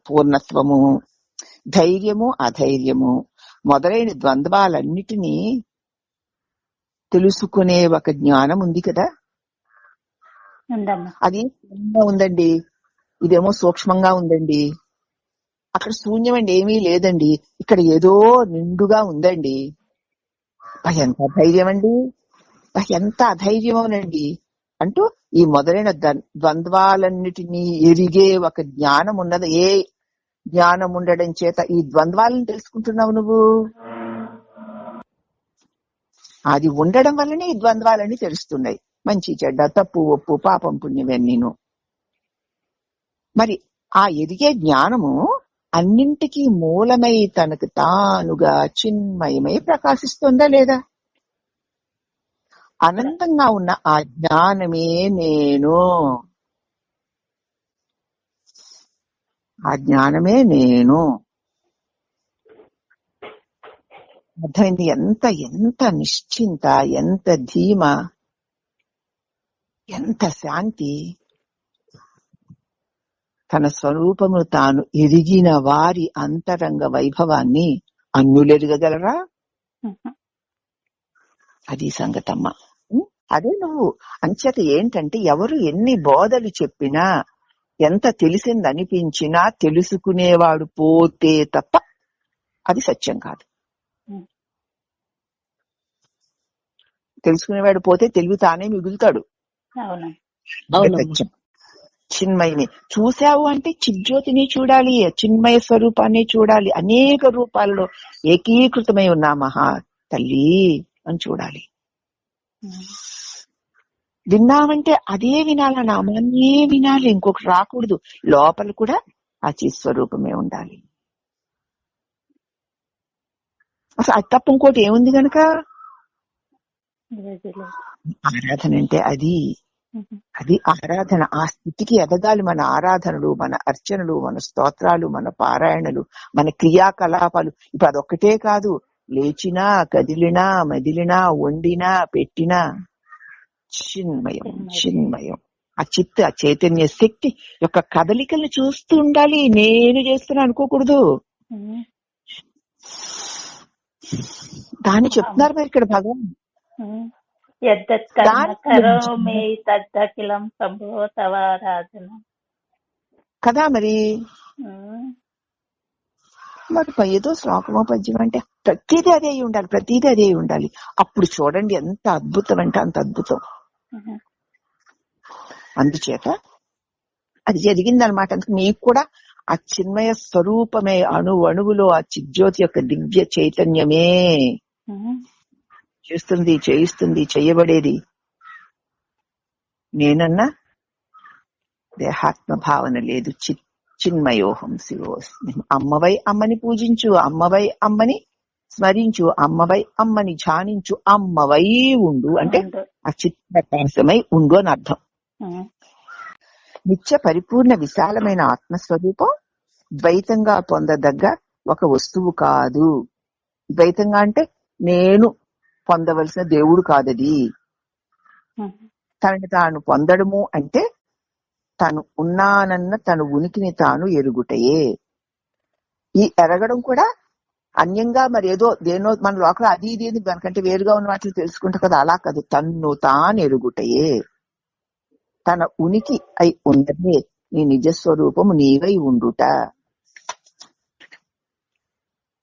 పూర్ణత్వము, ధైర్యము అధైర్యము మొదలైన ద్వంద్వాలన్నిటినీ తెలుసుకునే ఒక జ్ఞానం ఉంది కదా. అది ఉందండి, ఇదేమో సూక్ష్మంగా ఉందండి. అక్కడ శూన్యం అండి, ఏమీ లేదండి. ఇక్కడ ఏదో నిండుగా ఉందండి. ఎంత ధైర్యం అండి, ఎంత అధైర్యమోనండి అంటూ ఈ మొదలైన ద్వంద్వాలన్నిటినీ ఎరిగే ఒక జ్ఞానం ఉన్నది. ఏ జ్ఞానం ఉండడం చేత ఈ ద్వంద్వాలను తెలుసుకుంటున్నావు నువ్వు? అది ఉండడం వల్లనే ఈ ద్వంద్వాలన్నీ తెలుస్తున్నాయి. మంచి చెడ్డ, తప్పు ఒప్పు, పాపం పుణ్యం అన్నీను. మరి ఆ ఎదిగే జ్ఞానము అన్నింటికీ మూలమై తనకు తానుగా చిన్మయమై ప్రకాశిస్తుందా లేదా? అనంతంగా ఉన్న ఆ జ్ఞానమే నేను. ఆ జ్ఞానమే నేను. అర్థమైంది? ఎంత ఎంత నిశ్చింత, ఎంత ధీమ, ఎంత శాంతి. తన స్వరూపము తాను ఎరిగిన వారి అంతరంగ వైభవాన్ని అన్యులెరగగలరా? అది సంగతమ్మ. అదే నువ్వు అంచేత ఏంటంటే, ఎవరు ఎన్ని బోధలు చెప్పినా, ఎంత తెలిసిందనిపించినా తెలుసుకునేవాడు పోతే తప్ప అది సత్యం కాదు. తెలుసుకునేవాడు పోతే తెలివి తానే మిగులుతాడు. సత్యం. చిన్మయిని చూశావు అంటే చిజ్యోతిని చూడాలి, చిన్మయ స్వరూపాన్ని చూడాలి. అనేక రూపాల్లో ఏకీకృతమై ఉన్నా మహా తల్లి అని చూడాలి. విన్నామంటే అదే వినాలి, నామాన్నే వినాలి, ఇంకొకటి రాకూడదు. లోపల కూడా ఆ చిస్వరూపమే ఉండాలి. అసలు అది తప్ప ఇంకోటి ఏముంది గనక? ఆరాధన అంటే అది ఆరాధన. ఆ స్థితికి ఎదగాలి. మన ఆరాధనలు, మన అర్చనలు, మన స్తోత్రాలు, మన పారాయణలు, మన క్రియాకలాపాలు. ఇప్పుడు అదొక్కటే కాదు, లేచినా, కదిలినా, మెదిలినా, వండినా, పెట్టినా చిన్మయం చిన్మయం. ఆ ఆ చైతన్య శక్తి యొక్క కదలికల్ని చూస్తూ ఉండాలి. నేను చేస్తున్నా అనుకోకూడదు. దాన్ని చెప్తున్నారు మరి ఇక్కడ భగవాన్. కదా మరి. మరి ఏదో శ్లోకమో పద్యం అంటే ప్రతిదీ అదే ఉండాలి, ప్రతిదీ అదే ఉండాలి. అప్పుడు చూడండి ఎంత అద్భుతం అంటే అంత అద్భుతం. అందుచేత అది జరిగిందనమాట. నీకు కూడా ఆ చిన్మయ స్వరూపమే, అణువులో ఆ చిజ్యోతి యొక్క దివ్య చైతన్యమే చేస్తుంది, చేయిస్తుంది, చెయ్యబడేది. నేనన్నా దేహాత్మ భావన లేదు. చిన్మయోహం శివోస్మి. అమ్మవై అమ్మని పూజించు, అమ్మవై అమ్మని స్మరించు, అమ్మవై అమ్మని ధ్యానించు, అమ్మవై ఉండు అంటే ఆ చిత్ప్రకాశమై ఉండు అని అర్థం. నిత్య పరిపూర్ణ విశాలమైన ఆత్మస్వరూపం ద్వైతంగా పొందదగ్గ ఒక వస్తువు కాదు. ద్వైతంగా అంటే నేను పొందవలసిన దేవుడు కాదది. తనని తాను పొందడము అంటే తను ఉన్నానన్న తన ఉనికిని తాను ఎరుగుటయే. ఈ ఎరగడం కూడా అన్యంగా మరి ఏదో దేనో మన లోపల అది ఇది అని మనకంటే వేరుగా ఉన్న వాటిని తెలుసుకుంటా కదా, అలా కాదు. తన్ను తాను ఎరుగుటయే, తన ఉనికి అయి ఉన్నదే నీ నిజస్వరూపము నీవై ఉండుట.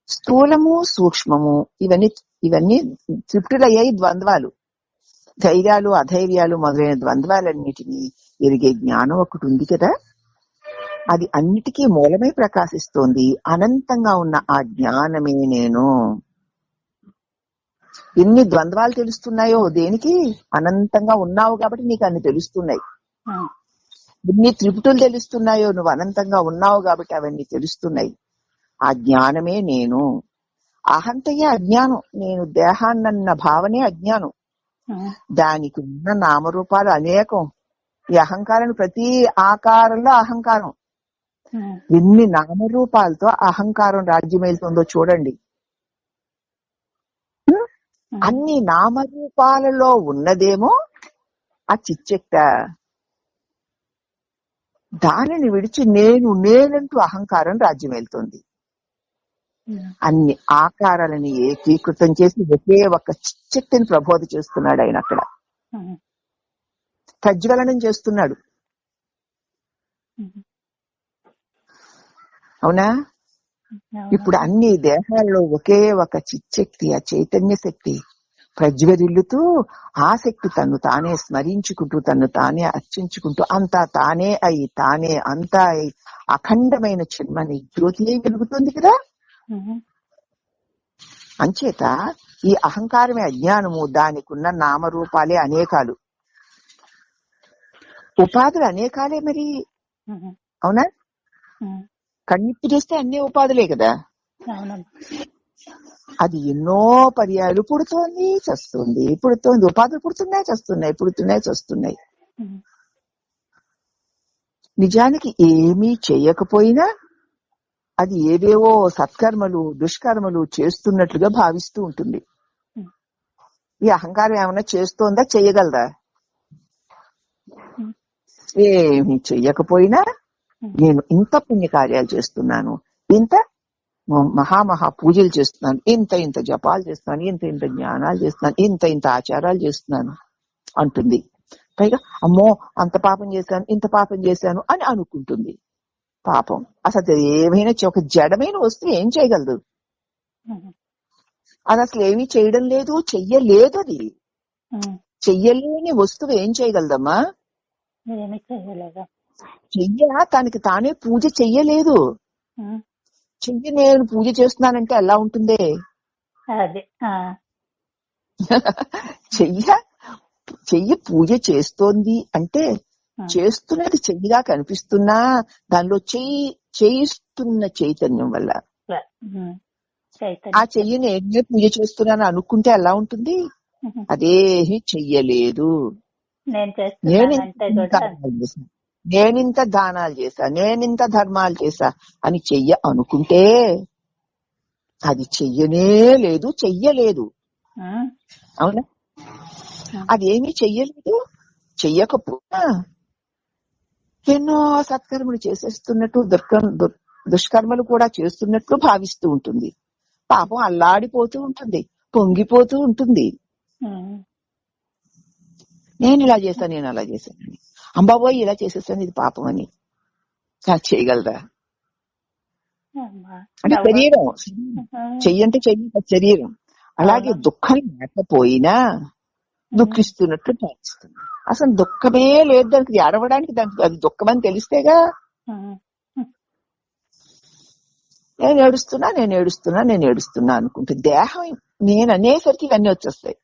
స్థూలము సూక్ష్మము ఇవన్నీ ఇవన్నీ తృప్తులయ్యాయి ద్వంద్వాలు. ధైర్యాలు అధైర్యాలు మొదలైన ద్వంద్వాలన్నిటినీ ఎరిగే జ్ఞానం ఒకటి ఉంది కదా, అది అన్నిటికీ మూలమై ప్రకాశిస్తోంది. అనంతంగా ఉన్న ఆ జ్ఞానమే నేను. ఎన్ని ద్వంద్వాలు తెలుస్తున్నాయో దేనికి? అనంతంగా ఉన్నావు కాబట్టి నీకు అన్ని తెలుస్తున్నాయి. ఎన్ని త్రిపుటులు తెలుస్తున్నాయో నువ్వు అనంతంగా ఉన్నావు కాబట్టి అవన్నీ తెలుస్తున్నాయి. ఆ జ్ఞానమే నేను. అహంతయే అజ్ఞానం. నేను దేహాన్నన్న భావనే అజ్ఞానం. దానికి ఉన్న నామరూపాలు అనేకం. ఈ అహంకారం ప్రతి ఆకారంలో అహంకారం. ఎన్ని నామరూపాలతో అహంకారం రాజ్యమేలుతుందో చూడండి. అన్ని నామరూపాలలో ఉన్నదేమో ఆ చిచ్చెక్త. దానిని విడిచి నేను నేనంటూ అహంకారం రాజ్యమేలుతుంది. అన్ని ఆకారాలని ఏకీకృతం చేసి ఒకే ఒక చిచ్చెక్తిని ప్రబోధ చేస్తున్నాడు ఆయన. అక్కడ ప్రజ్వలనం చేస్తున్నాడు. అవునా? ఇప్పుడు అన్ని దేహాల్లో ఒకే ఒక చిచ్చెక్తి, ఆ చైతన్య శక్తి ప్రజ్వరిల్లుతూ ఆ శక్తి తను తానే స్మరించుకుంటూ తను తానే అర్చించుకుంటూ అంతా తానే అయి తానే అంతా అయి అఖండమైన చిన్మని జ్యోతి అయి వెలుగుతుంది కదా. అంచేత ఈ అహంకారమే అజ్ఞానము. దానికి ఉన్న నామరూపాలే అనేకాలు, ఉపాధులు అనేకాలే మరి. అవునా? కన్నిప్పు చేస్తే అన్ని ఉపాధులే కదా. అది ఎన్నో పర్యాలు పుడుతోంది చస్తుంది, పుడుతోంది. ఉపాధులు పుడుతున్నాయి చస్తున్నాయి, పుడుతున్నాయి చస్తున్నాయి. నిజానికి ఏమీ చేయకపోయినా అది ఏవేవో సత్కర్మలు దుష్కర్మలు చేస్తున్నట్లుగా భావిస్తూ ఉంటుంది. ఈ అహంకారం ఏమన్నా చేస్తోందా? చెయ్యగలదా? ఏమి చెయ్యకపోయినా నేను ఇంత పుణ్యకార్యాలు చేస్తున్నాను, ఇంత మహామహా పూజలు చేస్తున్నాను, ఇంత ఇంత జపాలు చేస్తున్నాను, ఇంత ఇంత జ్ఞానాలు చేస్తున్నాను, ఇంత ఇంత ఆచారాలు చేస్తున్నాను అంటుంది. పైగా అమ్మో అంత పాపం చేశాను, ఇంత పాపం చేశాను అని అనుకుంటుంది. పాపం అసలు ఏమైనా ఒక జడమైన వస్తువు ఏం చేయగలదు? అది అసలు ఏమీ చేయడం లేదు, చెయ్యలేదు. అది చెయ్యలేని వస్తువు ఏం చేయగలదమ్మా? తనకి తానే పూజ చెయ్యలేదు. చెయ్యి నేను పూజ చేస్తున్నానంటే ఎలా ఉంటుంది? చెయ్యి పూజ చేస్తోంది అంటే చేస్తున్నది చెయ్యిగా కనిపిస్తున్నా దానిలో చేయిస్తున్న చైతన్యం వల్ల ఆ చెయ్యి నేనే పూజ చేస్తున్నాను అనుకుంటే ఎలా ఉంటుంది? అదేమీ చెయ్యలేదు. నేనింత దానాలు చేశా, నేనింత ధర్మాలు చేశా అని చెయ్య అనుకుంటే అది చెయ్యనే లేదు, చెయ్యలేదు. అవునా? అదేమీ చెయ్యలేదు. చెయ్యకపోయినా ఎన్నో సత్కర్మలు చేసేస్తున్నట్టు దుష్కర్మలు కూడా చేస్తున్నట్లు భావిస్తూ ఉంటుంది. పాపం అల్లాడిపోతూ ఉంటుంది, పొంగిపోతూ ఉంటుంది. నేను ఇలా చేశాను, నేను అలా చేశానని. అంబాబోయ్ ఇలా చేసేసాను, ఇది పాపం అని చేయగలరా? అంటే శరీరం చెయ్యంటే చెయ్యి శరీరం. అలాగే దుఃఖం లేకపోయినా దుఃఖిస్తున్నట్లు భావిస్తుంది. అసలు దుఃఖమే లేదు దానికి, ఏడవడానికి. దానికి అది దుఃఖం అని తెలిస్తేగా. నేను ఏడుస్తున్నా అనుకుంటే దేహం నేను అనేసరికి ఇవన్నీ వచ్చేస్తాయి.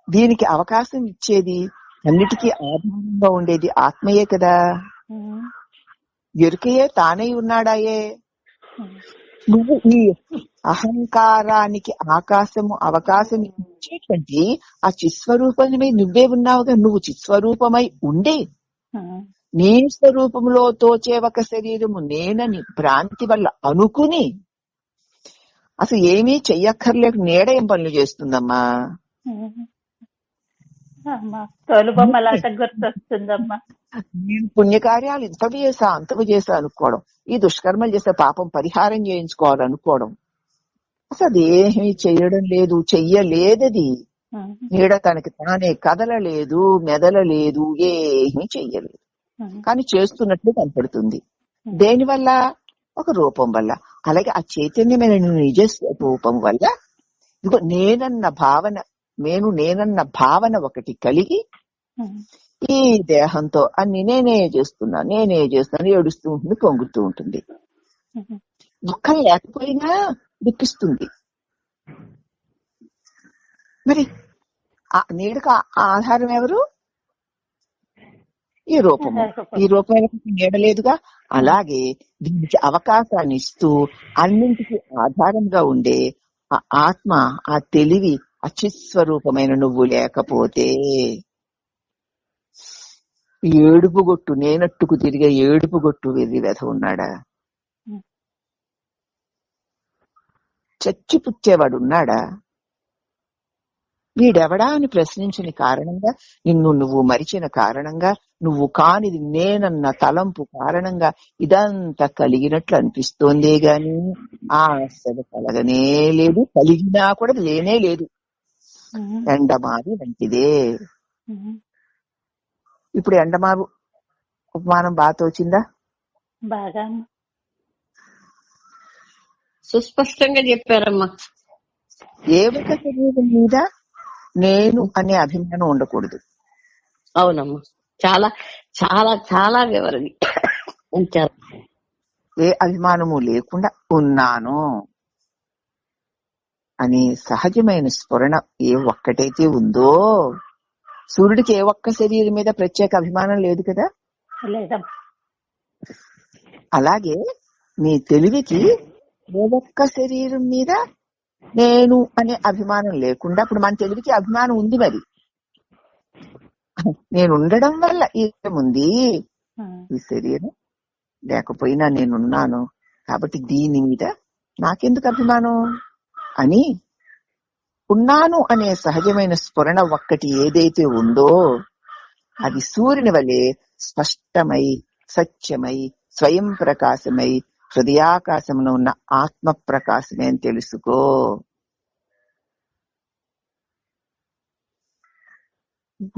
దీనికి అవకాశం ఇచ్చేది, అన్నిటికీ ఆధారంగా ఉండేది ఆత్మయే కదా. ఎరుకయే తానై ఉన్నాడాయే. నువ్వు ఈ అహంకారానికి అవకాశం ఇచ్చేటువంటి ఆ చిత్స్వరూపమై నువ్వే ఉన్నావుగా. నువ్వు చిత్స్వరూపమై ఉండి నీ స్వరూపంలో తోచే ఒక శరీరము నేనని భ్రాంతి వల్ల అనుకుని అసలు ఏమీ చెయ్యక్కర్లేక నీడ ఏం పనులు చేస్తుందమ్మా? తోలుబొమ్మలాట గుర్తొస్తుందమ్మా. నేను పుణ్యకార్యాలు ఇంతవి చేశా అంతవి చేశా అనుకోవడం. ఈ దుష్కర్మలు చేస్తే పాపం పరిహారం చేయించుకోవాలనుకోవడం. అసలు అది ఏమీ చెయ్యడం లేదు, చెయ్యలేదది. నీడ తనకి తానే కదలలేదు, మెదలలేదు, ఏమీ చెయ్యలేదు, కానీ చేస్తున్నట్లు కనపడుతుంది. దేనివల్ల? ఒక రూపం వల్ల. అలాగే ఆ చైతన్యమైన నిజ రూపం వల్ల ఇదిగో నేనన్న భావన ఒకటి కలిగి ఈ దేహంతో అన్ని నేనే చేస్తున్నాను ఏడుస్తూ ఉంటుంది, పొంగుతూ ఉంటుంది. దుఃఖం లేకపోయినా దుఃఖిస్తుంది. మరి ఆ నీడకు ఆధారం ఎవరు? ఈ రూపము. ఈ రూపమైన నీడలేదుగా. అలాగే దీనికి అవకాశాన్ని ఇస్తూ అన్నింటికి ఆధారంగా ఉండే ఆ ఆత్మ, ఆ తెలివి, అచిస్వరూపమైన నువ్వు లేకపోతే ఏడుపుగొట్టు నేనట్టుకు తిరిగే ఏడుపుగొట్టు వెర్రి వెధ ఉన్నాడా? చచ్చిపుచ్చేవాడు ఉన్నాడా? వీడెవడా అని ప్రశ్నించిన కారణంగా, నిన్ను నువ్వు మరిచిన కారణంగా, నువ్వు కానిది నేనన్న తలంపు కారణంగా ఇదంతా కలిగినట్లు అనిపిస్తోందే గాని అసలు కలగనే లేదు, కలిగినా కూడా లేనే లేదు. ఎండమావి వంటిదే. ఇప్పుడు ఎండమావి ఉపమానం బాగా తోచిందా? బాగా సుస్పష్టంగా చెప్పారమ్మా. ఏ ఒక శరీరం మీద నేను అనే అభిమానం ఉండకూడదు. అవునమ్మా, చాలా చాలా చాలా వివరంగా ఉంచారు. ఏ అభిమానము లేకుండా ఉన్నాను అని సహజమైన స్ఫురణ ఏ ఒక్కటైతే ఉందో, సూర్యుడికి ఏ ఒక్క శరీరం మీద ప్రత్యేక అభిమానం లేదు కదా. అలాగే నీ తెలివికి ఏ ఒక్క శరీరం మీద నేను అనే అభిమానం లేకుండా, ఇప్పుడు మన తెలివికి అభిమానం ఉంది. మరి నేను ఉండడం వల్ల ఏముంది, ఈ శరీరం లేకపోయినా నేనున్నాను కాబట్టి దీని మీద నాకెందుకు అభిమానం అని ఉన్నాను అనే సహజమైన స్ఫురణ ఒక్కటి ఏదైతే ఉందో అది సూర్యుని వలె స్పష్టమై, సత్యమై, స్వయం ప్రకాశమై, హృదయాకాశంలో ఉన్న ఆత్మ ప్రకాశమే అని తెలుసుకో.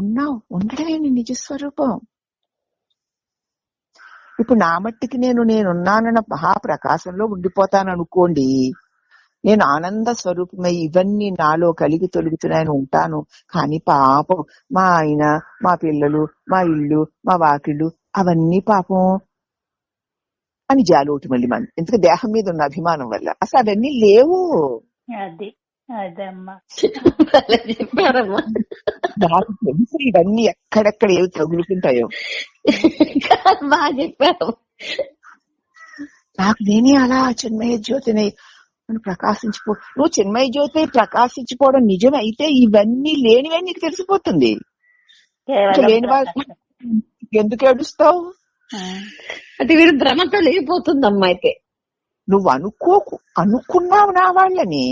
ఉన్నావు, ఉండడమే నీ నిజస్వరూపం. ఇప్పుడు నా మట్టికి నేనున్నానన్న మహాప్రకాశంలో ఉండిపోతాను అనుకోండి, నేను ఆనంద స్వరూపమై ఇవన్నీ నాలో కలిగి తొలుగుతున్నాయని ఉంటాను. కానీ పాపం మా ఆయన, మా పిల్లలు, మా ఇల్లు, మా వాకిళ్ళు అవన్నీ పాపం అని జాలోటి మళ్ళీ మనం, ఎందుకంటే దేహం మీద ఉన్న అభిమానం వల్ల అసలు అవన్నీ లేవు. చెప్పారమ్మా. నాకు తెలుసు ఇవన్నీ ఎక్కడెక్కడ ఏవి తగులుకుంటాయో. బాగా చెప్పారు. నాకు నేనే అలా చిన్మయ జ్యోతిని నువ్వు చిన్మయ జ్యోతి ప్రకాశించిపోవడం నిజం అయితే ఇవన్నీ లేనివే నీకు తెలిసిపోతుంది. లేని వాళ్ళు ఎందుకు ఏడుస్తావు? అంటే వీడు భ్రమతో లేకపోతుందమ్మా. అయితే నువ్వు అనుకున్నావు నా వాళ్ళని.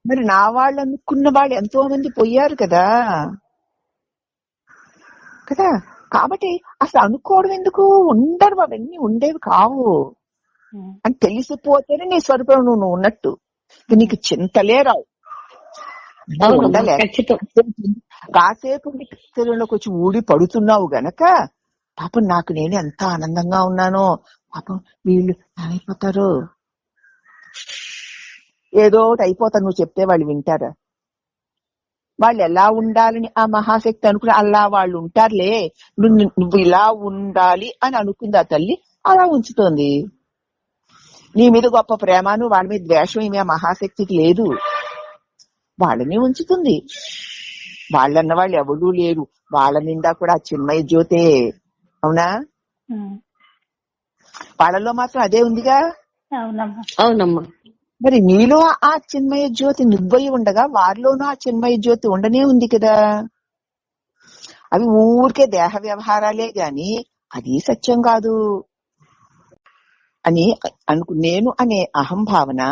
మరి నా వాళ్ళు అనుకున్న వాళ్ళు ఎంతో మంది పోయారు కదా. కాబట్టి అసలు అనుకోవడం ఎందుకు? ఉండరు, అవన్నీ ఉండేవి కావు అని తెలిసిపోతేనే నీ స్వరూపం నువ్వు ఉన్నట్టు. నీకు చింతలే రావు. ఉండలే కాసేపు పిక్చర్లోకి వచ్చి ఊడి పడుతున్నావు గనక పాపం నాకు నేను ఎంత ఆనందంగా ఉన్నానో, పాపం వీళ్ళు ఏమైపోతారు, ఏదో ఒకటి అయిపోతారు. నువ్వు చెప్తే వాళ్ళు వింటారా? వాళ్ళు ఎలా ఉండాలని ఆ మహాశక్తి అనుకుని అలా వాళ్ళు ఉంటారులే. నువ్వు ఇలా ఉండాలి అని అనుకుంది ఆ తల్లి, అలా ఉంచుతోంది. నీ మీద గొప్ప ప్రేమను వాళ్ళ మీద ద్వేషం ఏమి ఆ మహాశక్తికి లేదు, వాళ్ళని ఉంచుతుంది. వాళ్ళన్న వాళ్ళు ఎవరూ లేరు, వాళ్ళ నిండా కూడా ఆ చిన్మయ జ్యోతే. అవునా? వాళ్ళలో మాత్రం అదే ఉందిగా. అవునమ్మా. మరి నీలో ఆ చిన్మయ జ్యోతి నువ్వై ఉండగా వారిలోనూ ఆ చిన్మయ జ్యోతి ఉండనే ఉంది కదా. అవి ఊరికే దేహ వ్యవహారాలే గాని అది సత్యం కాదు అని నేను అనే అహంభావన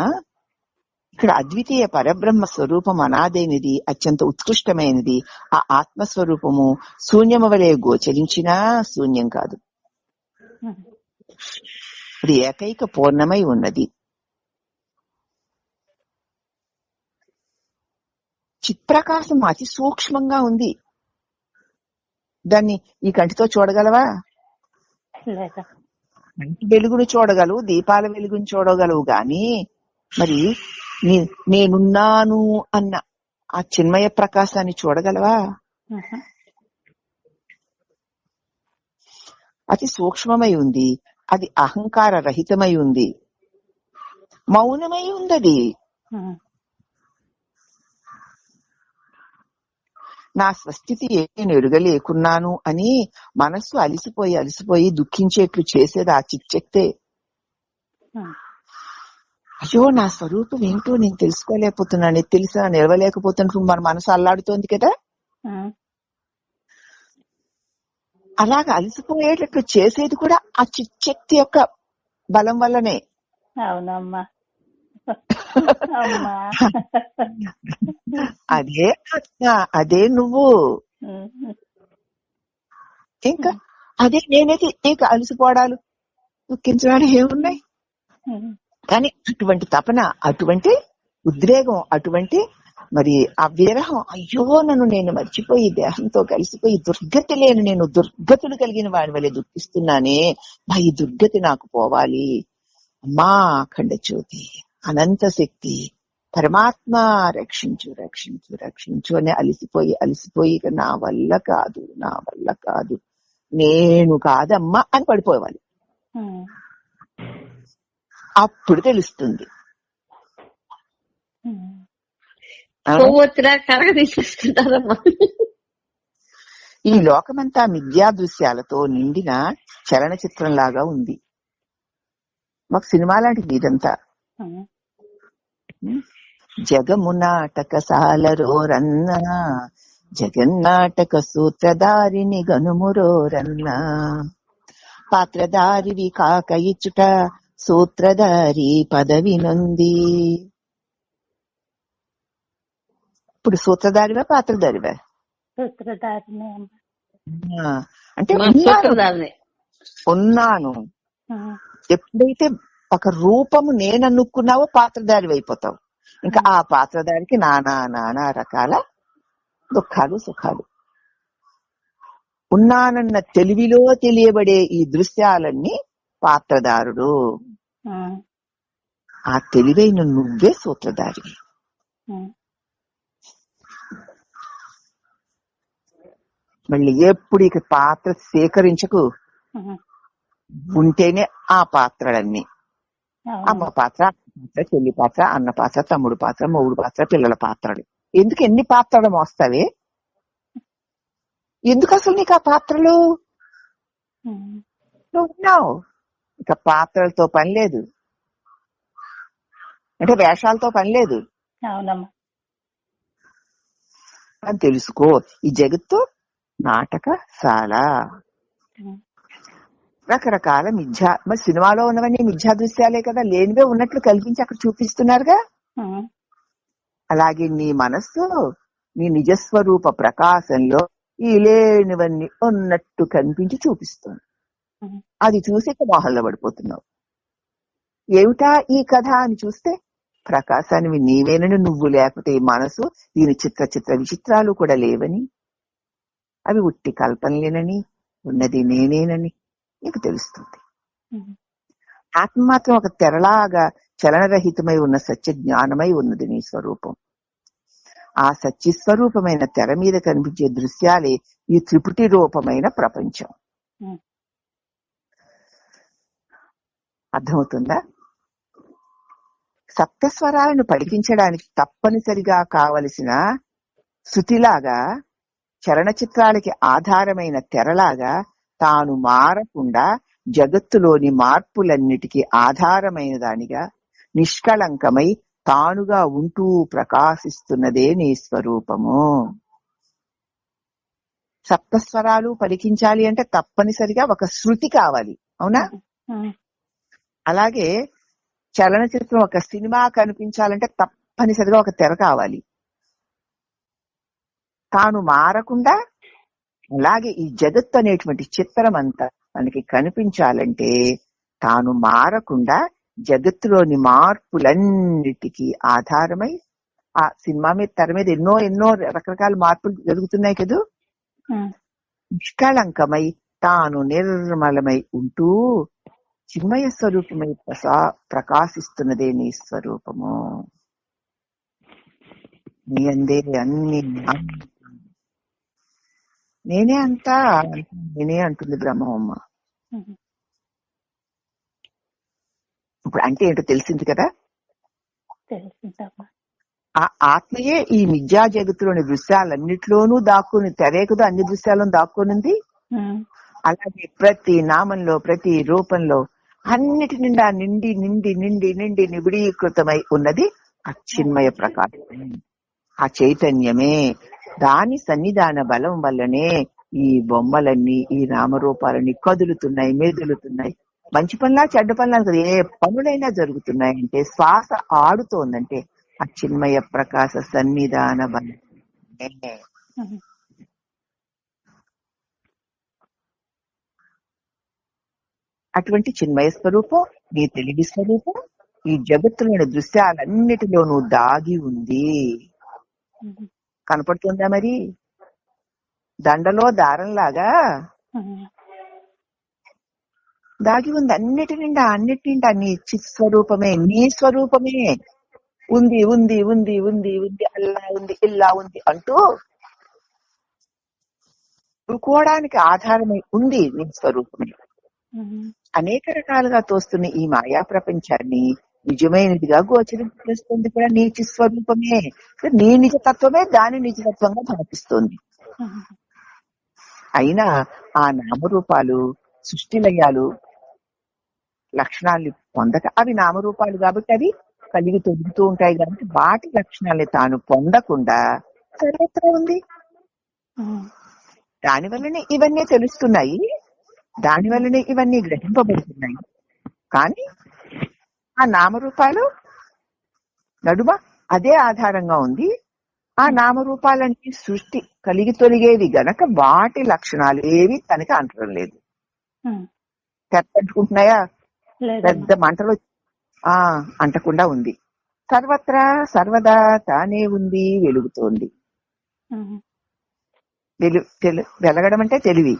ఇక్కడ అద్వితీయ పరబ్రహ్మ స్వరూపం అనాదైనది, అత్యంత ఉత్కృష్టమైనది. ఆ ఆత్మస్వరూపము శూన్యము వలె గోచరించినా శూన్యం కాదు. అది ఏకైక పూర్ణమై ఉన్నది. చిత్ప్రకాశం అతి సూక్ష్మంగా ఉంది. దాన్ని ఈ కంటితో చూడగలవా? లేదా కంటి వెలుగును చూడగలవు, దీపాల వెలుగును చూడగలవు, గాని మరి నేనున్నాను అన్న ఆ చిన్మయ ప్రకాశాన్ని చూడగలవా? అతి సూక్ష్మమై ఉంది. అది అహంకార రహితమై ఉంది, మౌనమై ఉంది. నా స్వస్థితి నేను ఎరుగలేకున్నాను అని మనస్సు అలిసిపోయి దుఃఖించేట్లు చేసేది ఆ చిచ్చక్తే. అయ్యో నా స్వరూపం ఏంటో నేను తెలుసుకోలేకపోతున్నాను, తెలిసినా నిలవలేకపోతున్నట్టు మన మనసు అల్లాడుతోంది కదా. అలాగా అలసిపోయేటట్లు చేసేది కూడా ఆ చిచ్చక్తి యొక్క బలం వల్లనే. అవునమ్మా. అదే అదే నువ్వు. ఇంకా అదే నేనైతే ఇంకా అలసిపోవడాలు దుఃఖించడాలు ఏమున్నాయి? కానీ అటువంటి తపన, అటువంటి ఉద్రేగం, అటువంటి మరి ఆ విరహం, అయ్యో నేను మర్చిపోయి దేహంతో కలిసిపోయి దుర్గతి లేని నేను దుర్గతులు కలిగిన వాడి వల్ల దుఃఖిస్తున్నానే, ఈ దుర్గతి నాకు పోవాలి. అమ్మా అఖండ జ్యోతి, అనంత శక్తి, పరమాత్మ రక్షించు రక్షించు రక్షించు అని అలిసిపోయి నా వల్ల కాదు నేను కాదమ్మా అని పడిపోవాలి. అప్పుడు తెలుస్తుంది. ఈ లోకమంతా మిథ్యా దృశ్యాలతో నిండిన చలనచిత్రంలాగా ఉంది. మాకు సినిమా లాంటిది ఇదంతా. జగము నాటకశాలరోరన్నా, జగన్నాటక సూత్రధారిని గనుమురోరన్నా, పాత్రధారివి కాక ఇచ్చుట సూత్రధారి పదవి నొంది. ఇప్పుడు సూత్రధారివా పాత్రధారివా? అంటే ఉన్నాను. ఎప్పుడైతే ఒక రూపము నేననుకున్నావో పాత్రధారి అయిపోతావు. ఇంకా ఆ పాత్రధారికి నానా రకాల దుఃఖాలు సుఖాలు. ఉన్నానన్న తెలివిలో తెలియబడే ఈ దృశ్యాలన్నీ పాత్రధారుడు. ఆ తెలివైన నువ్వే సూత్రధారి. మళ్ళీ ఎప్పుడు ఇక పాత్ర సేకరించకు. ఉంటేనే ఆ పాత్రలన్నీ, అమ్మ పాత్ర, చెల్లి పాత్ర, అన్న పాత్ర, తమ్ముడు పాత్ర, మొగుడు పాత్ర, పిల్లల పాత్రలు. ఎందుకు ఎన్ని పాత్రలు మోస్తావే? ఎందుకు అసలు నీకు ఆ పాత్రలు? నువ్వు ఉన్నావు, ఇక పాత్రలతో పని లేదు, అంటే వేషాలతో పని లేదు అని తెలుసుకో. ఈ జగత్తు నాటకశాల. రకరకాల మరి సినిమాలో ఉన్నవన్నీ మిథ్యా దృశ్యాలే కదా, లేనివే ఉన్నట్లు కల్పించి అక్కడ చూపిస్తున్నారుగా. అలాగే నీ మనస్సు నీ నిజస్వరూప ప్రకాశంలో ఈ లేనివన్నీ ఉన్నట్టు కనిపించి చూపిస్తుంది. అది చూసి మోహంలో పడిపోతున్నావు. ఏమిటా ఈ కథ అని చూస్తే ప్రకాశానివి నీవేనని, నువ్వు లేకపోతే ఈ మనసు దీని చిత్ర విచిత్రాలు కూడా లేవని, అవి ఉట్టి కల్పనలేనని, ఉన్నది నేనేనని నీకు తెలుస్తుంది. ఆత్మ మాత్రం ఒక తెరలాగా చలనరహితమై ఉన్న సత్య జ్ఞానమై ఉన్నది నీ స్వరూపం. ఆ సత్యస్వరూపమైన తెర మీద కనిపించే దృశ్యాలే ఈ త్రిపుటి రూపమైన ప్రపంచం. అర్థమవుతుందా? సప్తస్వరాలను పలికించడానికి తప్పనిసరిగా కావలసిన శృతిలాగా, చలనచిత్రాలకి ఆధారమైన తెరలాగా తాను మారకుండా జగత్తులోని మార్పులన్నిటికీ ఆధారమైన దానిగా నిష్కళంకమై తానుగా ఉంటూ ప్రకాశిస్తున్నదే నీ స్వరూపము. సప్తస్వరాలు పలికించాలి అంటే తప్పనిసరిగా ఒక శృతి కావాలి, అవునా? అలాగే చలనచిత్రం, ఒక సినిమా కనిపించాలంటే తప్పనిసరిగా ఒక తెర కావాలి. తాను మారకుండా అలాగే ఈ జగత్తు అనేటువంటి చిత్రం అంతా మనకి కనిపించాలంటే తాను మారకుండా జగత్తులోని మార్పులన్నిటికీ ఆధారమై, ఆ సినిమా మీద తెర మీద ఎన్నో ఎన్నో రకరకాల మార్పులు జరుగుతున్నాయి కదా, నిష్కళంకమై తాను నిర్మలమై ఉంటూ చిన్మయ స్వరూపమై ప్రకాశిస్తున్నదే నీ స్వరూపము. నీ అందే అన్ని నేనే అంతా నేనే అంటుంది బ్రహ్మమ్మ. ఇప్పుడు అంటే ఏంటో తెలిసింది కదా. ఆ ఆత్మయే ఈ మిథ్యా జగత్తులోని దృశ్యాలన్నిట్లోనూ దాక్కుని, తెరేకదు అన్ని దృశ్యాలను దాక్కునింది. అలాగే ప్రతి నామంలో ప్రతి రూపంలో అన్నిటి నిండా నిండి నిండి నిండి నిండి నిబిడీకృతమై ఉన్నది అచిన్మయ ప్రకాశం, ఆ చైతన్యమే. దాని సన్నిధాన బలం వల్లనే ఈ బొమ్మలన్నీ, ఈ నామరూపాలన్నీ కదులుతున్నాయి, మెదులుతున్నాయి. మంచి పనులా చెడ్డ పనులా కదా, ఏ పనులైనా జరుగుతున్నాయంటే, శ్వాస ఆడుతోందంటే ఆ చిన్మయ ప్రకాశ సన్నిధాన బలం. అటువంటి చిన్మయ స్వరూపం, నీ తెలివి స్వరూపం ఈ జగత్తులోని దృశ్యాలన్నిటిలోనూ దాగి ఉంది. కనపడుతుందా మరి? దండలో దారంలాగా దాగి ఉంది అన్నిటి నిండా. అన్నిటి నిండా నీ చిత్స్వరూపమే, నీ స్వరూపమే ఉంది ఉంది ఉంది ఉంది ఉంది, అల్లా ఉంది, ఇల్లా ఉంది అంటూ అనుకోవడానికి ఆధారమై ఉంది నీ స్వరూపమే. అనేక రకాలుగా తోస్తున్న ఈ మాయా ప్రపంచాన్ని నిజమైనదిగా గోచరిస్తుంది కూడా నీ స్వరూపమే. నీ నిజతత్వమే దాని నిజతత్వంగా కనిపిస్తోంది. అయినా ఆ నామరూపాలు సృష్టిలయాలు లక్షణాలు పొందక, అవి నామరూపాలు కాబట్టి అవి కలిగి తొలుగుతూ ఉంటాయి కాబట్టి వాటి లక్షణాలని తాను పొందకుండా సర్వత్రా ఉంది. దానివల్లనే ఇవన్నీ తెలుస్తున్నాయి, దానివల్లనే ఇవన్నీ గ్రహింపబడుతున్నాయి. కానీ ఆ నామరూపాలు నడుమ అదే ఆధారంగా ఉంది. ఆ నామరూపాలన్నీ సృష్టి కలిగి తొలిగేవి గనక వాటి లక్షణాలు ఏవి తనకి అంటడం లేదు. తెప్పట్టుకుంటున్నాయా? పెద్ద మంటలు అంటకుండా ఉంది. సర్వత్రా సర్వదా తానే ఉంది, వెలుగుతోంది. వెలగడం అంటే తెలివి.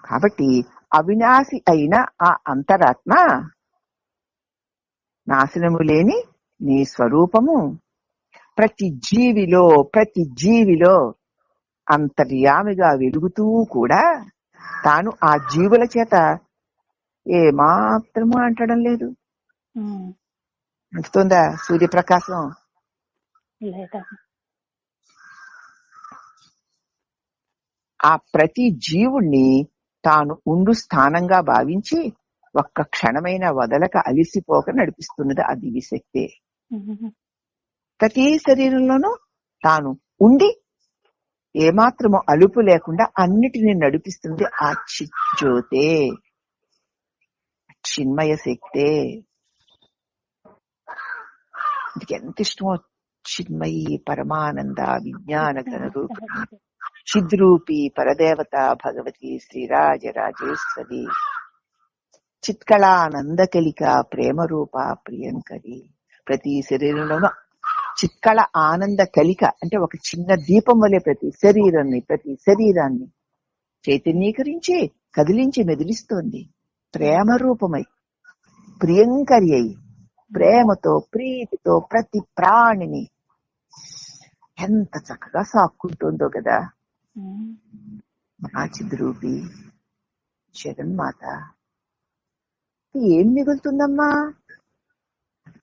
కాబట్టి అవినాశి అయిన ఆ అంతరాత్మ, నాశనము లేని నీ స్వరూపము ప్రతి జీవిలో అంతర్యామిగా వెలుగుతూ కూడా తాను ఆ జీవుల చేత ఏ మాత్రము అంటడం లేదు. అంటుతుందా సూర్యప్రకాశం? ఆ ప్రతి జీవుణ్ణి తాను ఉండు స్థానంగా భావించి ఒక్క క్షణమైన వదలక అలిసిపోక నడిపిస్తున్నది ఆ దివ్యశక్తే. ప్రతి శరీరంలోనూ తాను ఉండి ఏమాత్రము అలుపు లేకుండా అన్నిటినీ నడిపిస్తుంది ఆ చిజ్యోతే, చిన్మయ శక్తే. ఇది ఎంత ఇష్టమో! చిన్మయి పరమానంద విజ్ఞాన ఘనరూప చిద్రూపి పరదేవత భగవతి శ్రీరాజరాజేశ్వరి చిత్కళానంద కలిక ప్రేమరూప ప్రియంకరి. ప్రతి శరీరంలోనూ చిత్కళ ఆనంద కలిక అంటే ఒక చిన్న దీపం వలె ప్రతి శరీరాన్ని చైతన్యీకరించి కదిలించి మెదిలిస్తోంది. ప్రేమ రూపమై ప్రియంకరి అయి ప్రేమతో ప్రీతితో ప్రతి ప్రాణిని ఎంత చక్కగా సాక్కుంటుందో కదా మహాచిద్రూపి జగన్మాత. ఏం మిగులుతుందమ్మా?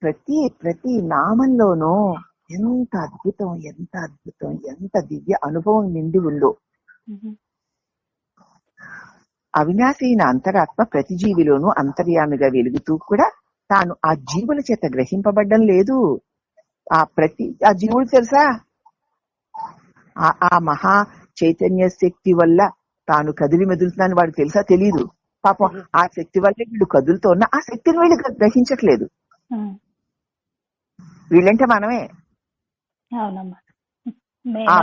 ప్రతి నామంలోనూ ఎంత అద్భుతం, ఎంత అద్భుతం, ఎంత దివ్య అనుభవం నిండి ఉందో. అవినాశి అయిన అంతరాత్మ ప్రతి జీవిలోనూ అంతర్యామిగా వెలుగుతూ కూడా తాను ఆ జీవుల చేత గ్రహింపబడ్డం లేదు. ఆ జీవుడు తెలుసా, ఆ మహా చైతన్య శక్తి వల్ల తాను కదిలి మెదులుతున్నాను వాడు తెలుసా? తెలీదు. పాపం ఆ శక్తి వల్లే వీడు కదులుతూ ఉన్నా ఆ శక్తిని వీళ్ళు గ్రహించట్లేదు. వీళ్ళంటే మనమే. ఆ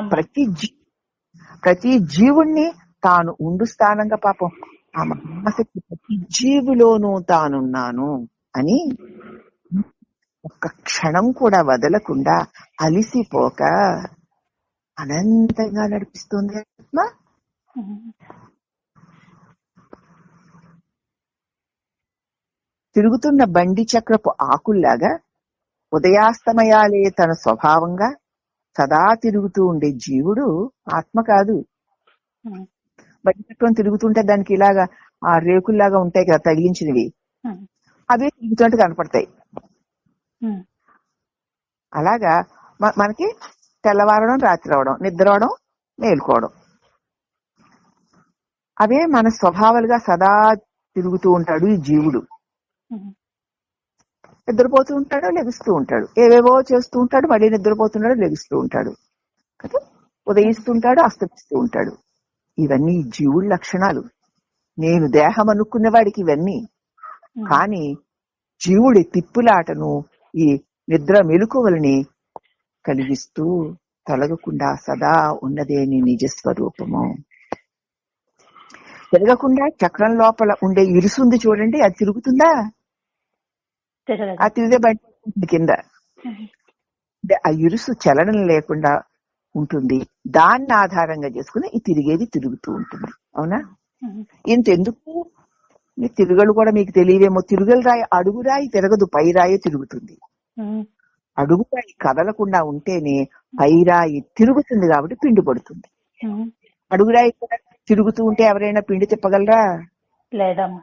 ప్రతి జీవుణ్ణి తాను ఉండు స్థానంగా పాపం ఆ మహాశక్తి ప్రతి జీవులోనూ తానున్నాను అని ఒక్క క్షణం కూడా వదలకుండా అలిసిపోక అనంతంగా నడిపిస్తుంది ఆత్మ. తిరుగుతున్న బండి చక్రపు ఆకుల్లాగా ఉదయాస్తమయాలే తన స్వభావంగా సదా తిరుగుతూ ఉండే జీవుడు ఆత్మ కాదు. బండి చక్రం తిరుగుతుంటే దానికి ఇలాగా ఆ రేకుల్లాగా ఉంటాయి కదా తగిలించినవి, అవే తిరుగుతుంటే కనపడతాయి. అలాగా మనకి తెల్లవారడం, రాత్రి అవడం, నిద్ర అవడం, మేలుకోవడం, అవే మన స్వభావాలుగా సదా తిరుగుతూ ఉంటాడు ఈ జీవుడు. నిద్రపోతూ ఉంటాడు, లెగుస్తూ ఉంటాడు, ఏవేవో చేస్తూ ఉంటాడు, మళ్ళీ నిద్రపోతున్నాడు, లెగుస్తూ ఉంటాడు కదా, ఉదయిస్తుంటాడు, అస్తమిస్తూ ఉంటాడు. ఇవన్నీ జీవుడి లక్షణాలు. నేను దేహం అనుకున్న వాడికి ఇవన్నీ. కానీ జీవుడి తిప్పులాటను ఈ నిద్ర మెలకువలని కలిగిస్తూ తొలగకుండా సదా ఉన్నదే నీ నిజస్వరూపము. తిరగకుండా చక్రం లోపల ఉండే ఇరుసుంది చూడండి, అది తిరుగుతుందా? ఆ తిరిగే బండి కింద ఆ ఇరుసు చలనం లేకుండా ఉంటుంది. దాన్ని ఆధారంగా చేసుకుని ఈ తిరిగేది తిరుగుతూ ఉంటుంది. అవునా? ఇంతెందుకు మీ తిరుగలు కూడా మీకు తెలియవేమో. తిరుగలు రాయి, అడుగు రాయి తిరగదు, పై రాయి తిరుగుతుంది. అడుగు రాయి కదలకుండా ఉంటేనే పై రాయి తిరుగుతుంది, కాబట్టి పిండి పడుతుంది. అడుగు రాయి కూడా తిరుగుతూ ఉంటే ఎవరైనా పిండి తిప్పగలరా? లేదమ్మా.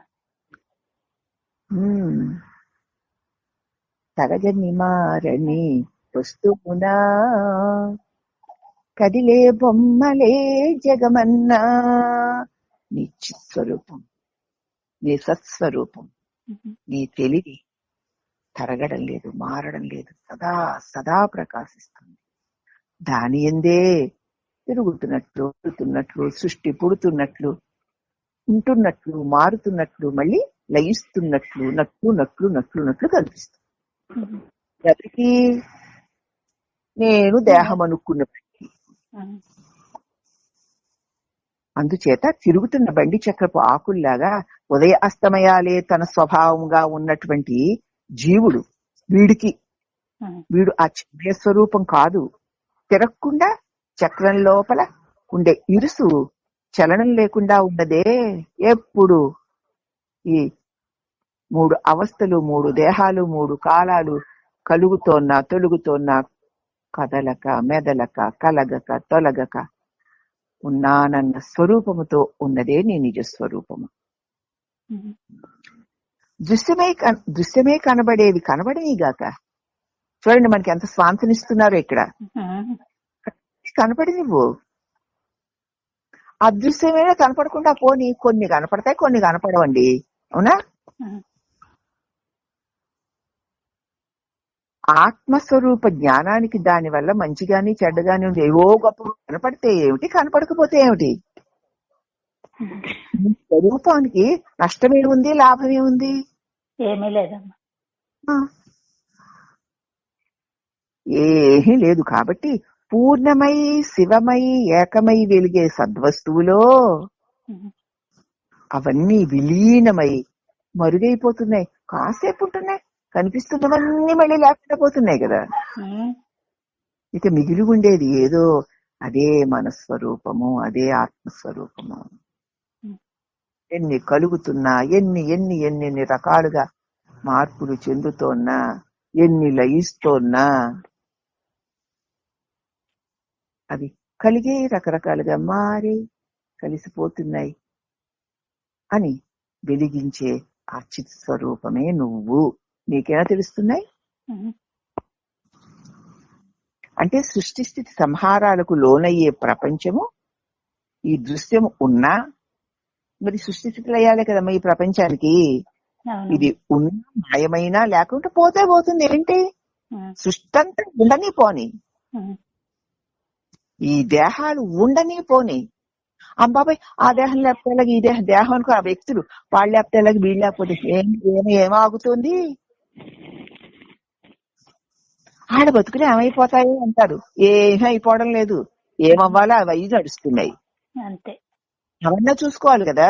సగజని మారని వస్తువునా కదిలే బొమ్మలే జగమన్నా నీ చిత్స్వరూపం, నీ సత్స్వరూపం, నీ తెలివి తరగడం లేదు, మారడం లేదు, సదా సదా ప్రకాశిస్తుంది. దాని ఎందే తిరుగుతున్నట్లు, పుడుతున్నట్లు, సృష్టి పుడుతున్నట్లు, ఉంటున్నట్లు, మారుతున్నట్లు, మళ్ళీ లయిస్తున్నట్లు, నట్లు నట్లు నట్లు నట్లు కనిపిస్తుంది. ఎవరికి? నేను దేహం అనుకున్నప్పటికీ. అందుచేత తిరుగుతున్న బండి చక్రపు ఆకుల్లాగా ఉదయ అస్తమయాలే తన స్వభావంగా ఉన్నటువంటి జీవుడు వీడు ఆ చిన్న స్వరూపం కాదు. తిరగకుండా చక్రం లోపల ఉండే ఇరుసు చలనం లేకుండా ఉన్నదే. ఎప్పుడు ఈ 3 అవస్థలు, 3 దేహాలు, 3 కాలాలు కలుగుతోన్నా తొలుగుతోన్నా కదలక మెదలక కలగక తొలగక ఉన్నానన్న స్వరూపముతో ఉన్నదే నీ నిజస్వరూపము. దృశ్యమే కనబడేవి కనబడినగాక. చూడండి మనకి ఎంత స్వాంతనిస్తున్నారు ఇక్కడ. కనపడినివ్వు. అదృశ్యమైనా కనపడకుండా పోనీ, కొన్ని కనపడతాయి, కొన్ని కనపడవండి. అవునా? ఆత్మస్వరూప జ్ఞానానికి దాని వల్ల మంచిగాని చెడ్డగాని ఉంది. ఏవో గొప్ప కనపడితే ఏమిటి, కనపడకపోతే ఏమిటి? స్వరూపానికి నష్టమేముంది, లాభమేముంది? ఏమీ లేదమ్మా. ఏమీ లేదు. కాబట్టి పూర్ణమై శివమై ఏకమై వెలిగే సద్వస్తువులో అవన్నీ విలీనమై మరుగైపోతున్నాయి. కాసేపు ఉంటున్నాయి, కనిపిస్తున్నవన్నీ మళ్ళీ లేకుండా పోతున్నాయి కదా. ఇక మిగిలి ఉండేది ఏదో, అదే మన స్వరూపము, అదే ఆత్మస్వరూపము. ఎన్ని కలుగుతున్నా, ఎన్ని ఎన్ని ఎన్ని ఎన్ని రకాలుగా మార్పులు చెందుతోన్నా, ఎన్ని లయిస్తోన్నా, అవి కలిగే రకరకాలుగా మారి కలిసిపోతున్నాయి అని వెలిగించే ఆ చిత్ స్వరూపమే నువ్వు. నీకేనా తెలుస్తున్నాయి? అంటే సృష్టి స్థితి సంహారాలకు లోనయ్యే ప్రపంచము, ఈ దృశ్యము ఉన్నా మరి సృష్టి స్థితులు అయ్యాలే కదమ్మా ఈ ప్రపంచానికి. ఇది ఉన్న మాయమైనా లేకుంటే పోతే పోతుంది. ఏంటి సృష్టి అంతా ఉండని పోని, ఈ దేహాలు ఉండని పోని. అబ్బాబాయ్ ఆ దేహం లేకపోతే ఈ దేహం అనుకో, ఆ వ్యక్తులు వాళ్ళు లేకపోతే వీళ్ళు లేకపోతే ఏమాగుతుంది? ఆడ బతుకులు ఏమైపోతాయి అంటారు. ఏమీ అయిపోవడం లేదు. ఏమవ్వాలో అవి నడుస్తున్నాయి. అంతే. అవన్నా చూసుకోవాలి కదా.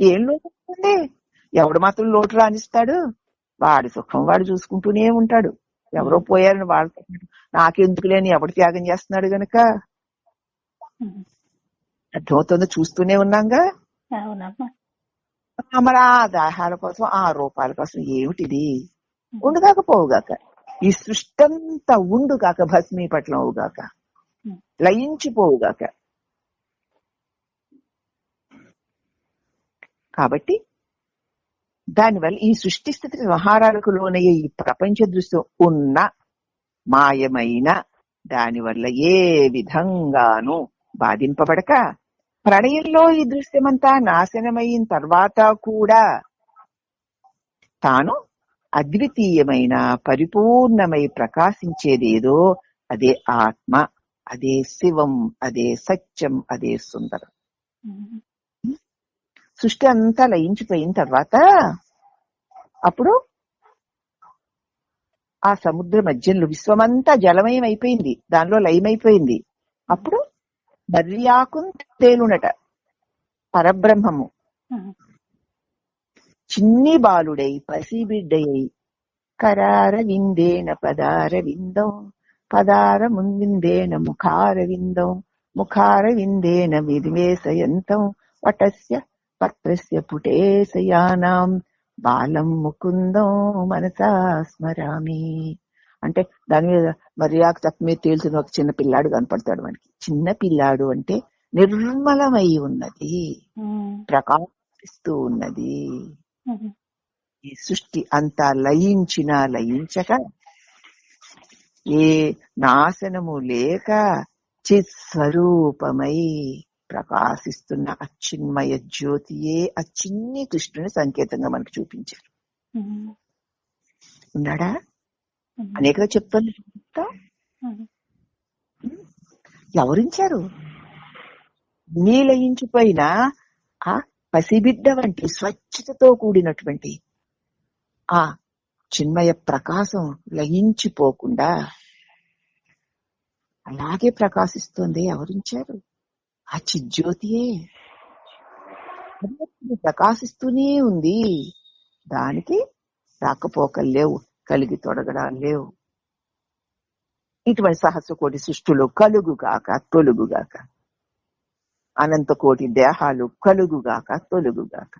ఏం లోటు ఉంటుంది? ఎవడు మాత్రం లోటు రానిస్తాడు? వాడి సుఖం వాడు చూసుకుంటూనే ఉంటాడు. ఎవరో పోయారని వాళ్ళతో నాకెందుకు లేని ఎవడు త్యాగం చేస్తున్నాడు గనక. అర్థమవుతుందో? చూస్తూనే ఉన్నాంగా. అవునమ్మా. మరి ఆ దాహాల కోసం, ఆ రూపాల కోసం ఏమిటిది? ఉండుగాక పోవుగాక. ఈ సృష్టంతా ఉండుగాక, భస్మీపట్లం అవుగాక, లయించిపోవుగాక. కాబట్టి దానివల్ల ఈ సృష్టి స్థితి వ్యవహారాలకు లోనయ్యే ఈ ప్రపంచ దృశ్యం ఉన్న మాయమైన దానివల్ల ఏ విధంగానూ బాధింపబడక ప్రళయంలో ఈ దృశ్యమంతా నాశనమైన తర్వాత కూడా తాను అద్వితీయమైన పరిపూర్ణమై ప్రకాశించేదేదో అదే ఆత్మ, అదే శివం, అదే సత్యం, అదే సుందరం. సృష్టి అంతా లయించిపోయిన తర్వాత అప్పుడు ఆ సముద్ర మధ్యంలో విశ్వమంతా జలమయం అయిపోయింది, దానిలో లయమైపోయింది. అప్పుడు బర్యాకుం తేలునట పరబ్రహ్మము చిన్ని బాలుడై పసిబిడ్డయ్యి కరార విందేన పదార విందం, పదార ముందిందేన ముఖార విందం, ముఖార విందేన వినివేశయంతం, వటస్య పత్రస్య పుటేశయానాం బాలం ముకుందం మనసా స్మరామి. అంటే దాని మీద మర్యాద తప్ప మీద తేల్చిన ఒక చిన్న పిల్లాడు కనపడతాడు మనకి. చిన్న పిల్లాడు అంటే నిర్మలమై ఉన్నది, ప్రకాశిస్తూ ఉన్నది. ఈ సృష్టి అంతా లయించినా లయించక, ఏ నాశనము లేక చిత్స్వరూపమై ప్రకాశిస్తున్న అచిన్మయ జ్యోతియే ఆ చిన్ని కృష్ణుని సంకేతంగా మనకు చూపించారు. ఉన్నాడా? అనేక చెప్తాను. ఎవరించారు? నీలయించిపోయిన ఆ పసిబిడ్డ వంటి స్వచ్ఛతతో కూడినటువంటి ఆ చిన్మయ ప్రకాశం లయించిపోకుండా అలాగే ప్రకాశిస్తుంది. ఎవరించారు? ఆ చిజ్యోతియే ప్రకాశిస్తూనే ఉంది. దానికి రాకపోకలు లేవు, కలిగి తొడగడాలు లేవు. ఇటువంటి సహస్ర కోటి సృష్టిలో కలుగుగాక తొలుగుగాక, అనంత కోటి దేహాలు కలుగుగాక తొలుగుగాక,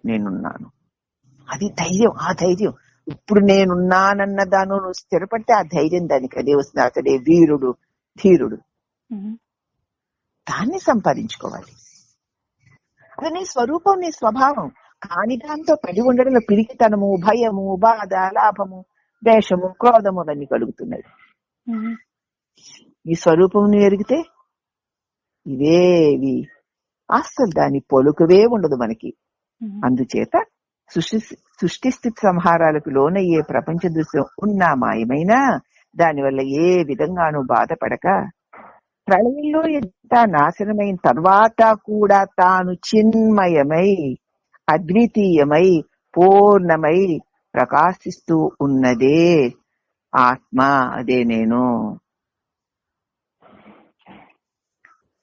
నేనున్నాను. అది ధైర్యం. ఆ ధైర్యం ఇప్పుడు నేనున్నానన్న దాను నువ్వు స్థిరపడితే ఆ ధైర్యం దానికి అదే వస్తుంది. అతడే వీరుడు, ధీరుడు. దాన్ని సంపాదించుకోవాలి. అది నీ స్వరూపం, నీ స్వభావం. కాని దాంతో పడి ఉండడంలో పిరికితనము, భయము, బాధ, లాభము, ద్వేషము, క్రోధము అవన్నీ కలుగుతున్నాయి. ఈ స్వరూపం నువ్వు ఎరిగితే ఇవేవి అస్సలు దాని పొలుకువే ఉండదు మనకి. అందుచేత సృష్టి స్థితి సంహారాలకు లోనయ్యే ప్రపంచ దృశ్యం ఉన్నా మాయమైనా దానివల్ల ఏ విధంగానూ బాధపడక ప్రళయంలో ఎంత నాశనమైన తర్వాత కూడా తాను చిన్మయమై అద్వితీయమై పూర్ణమై ప్రకాశిస్తూ ఉన్నదే ఆత్మ, అదే నేను,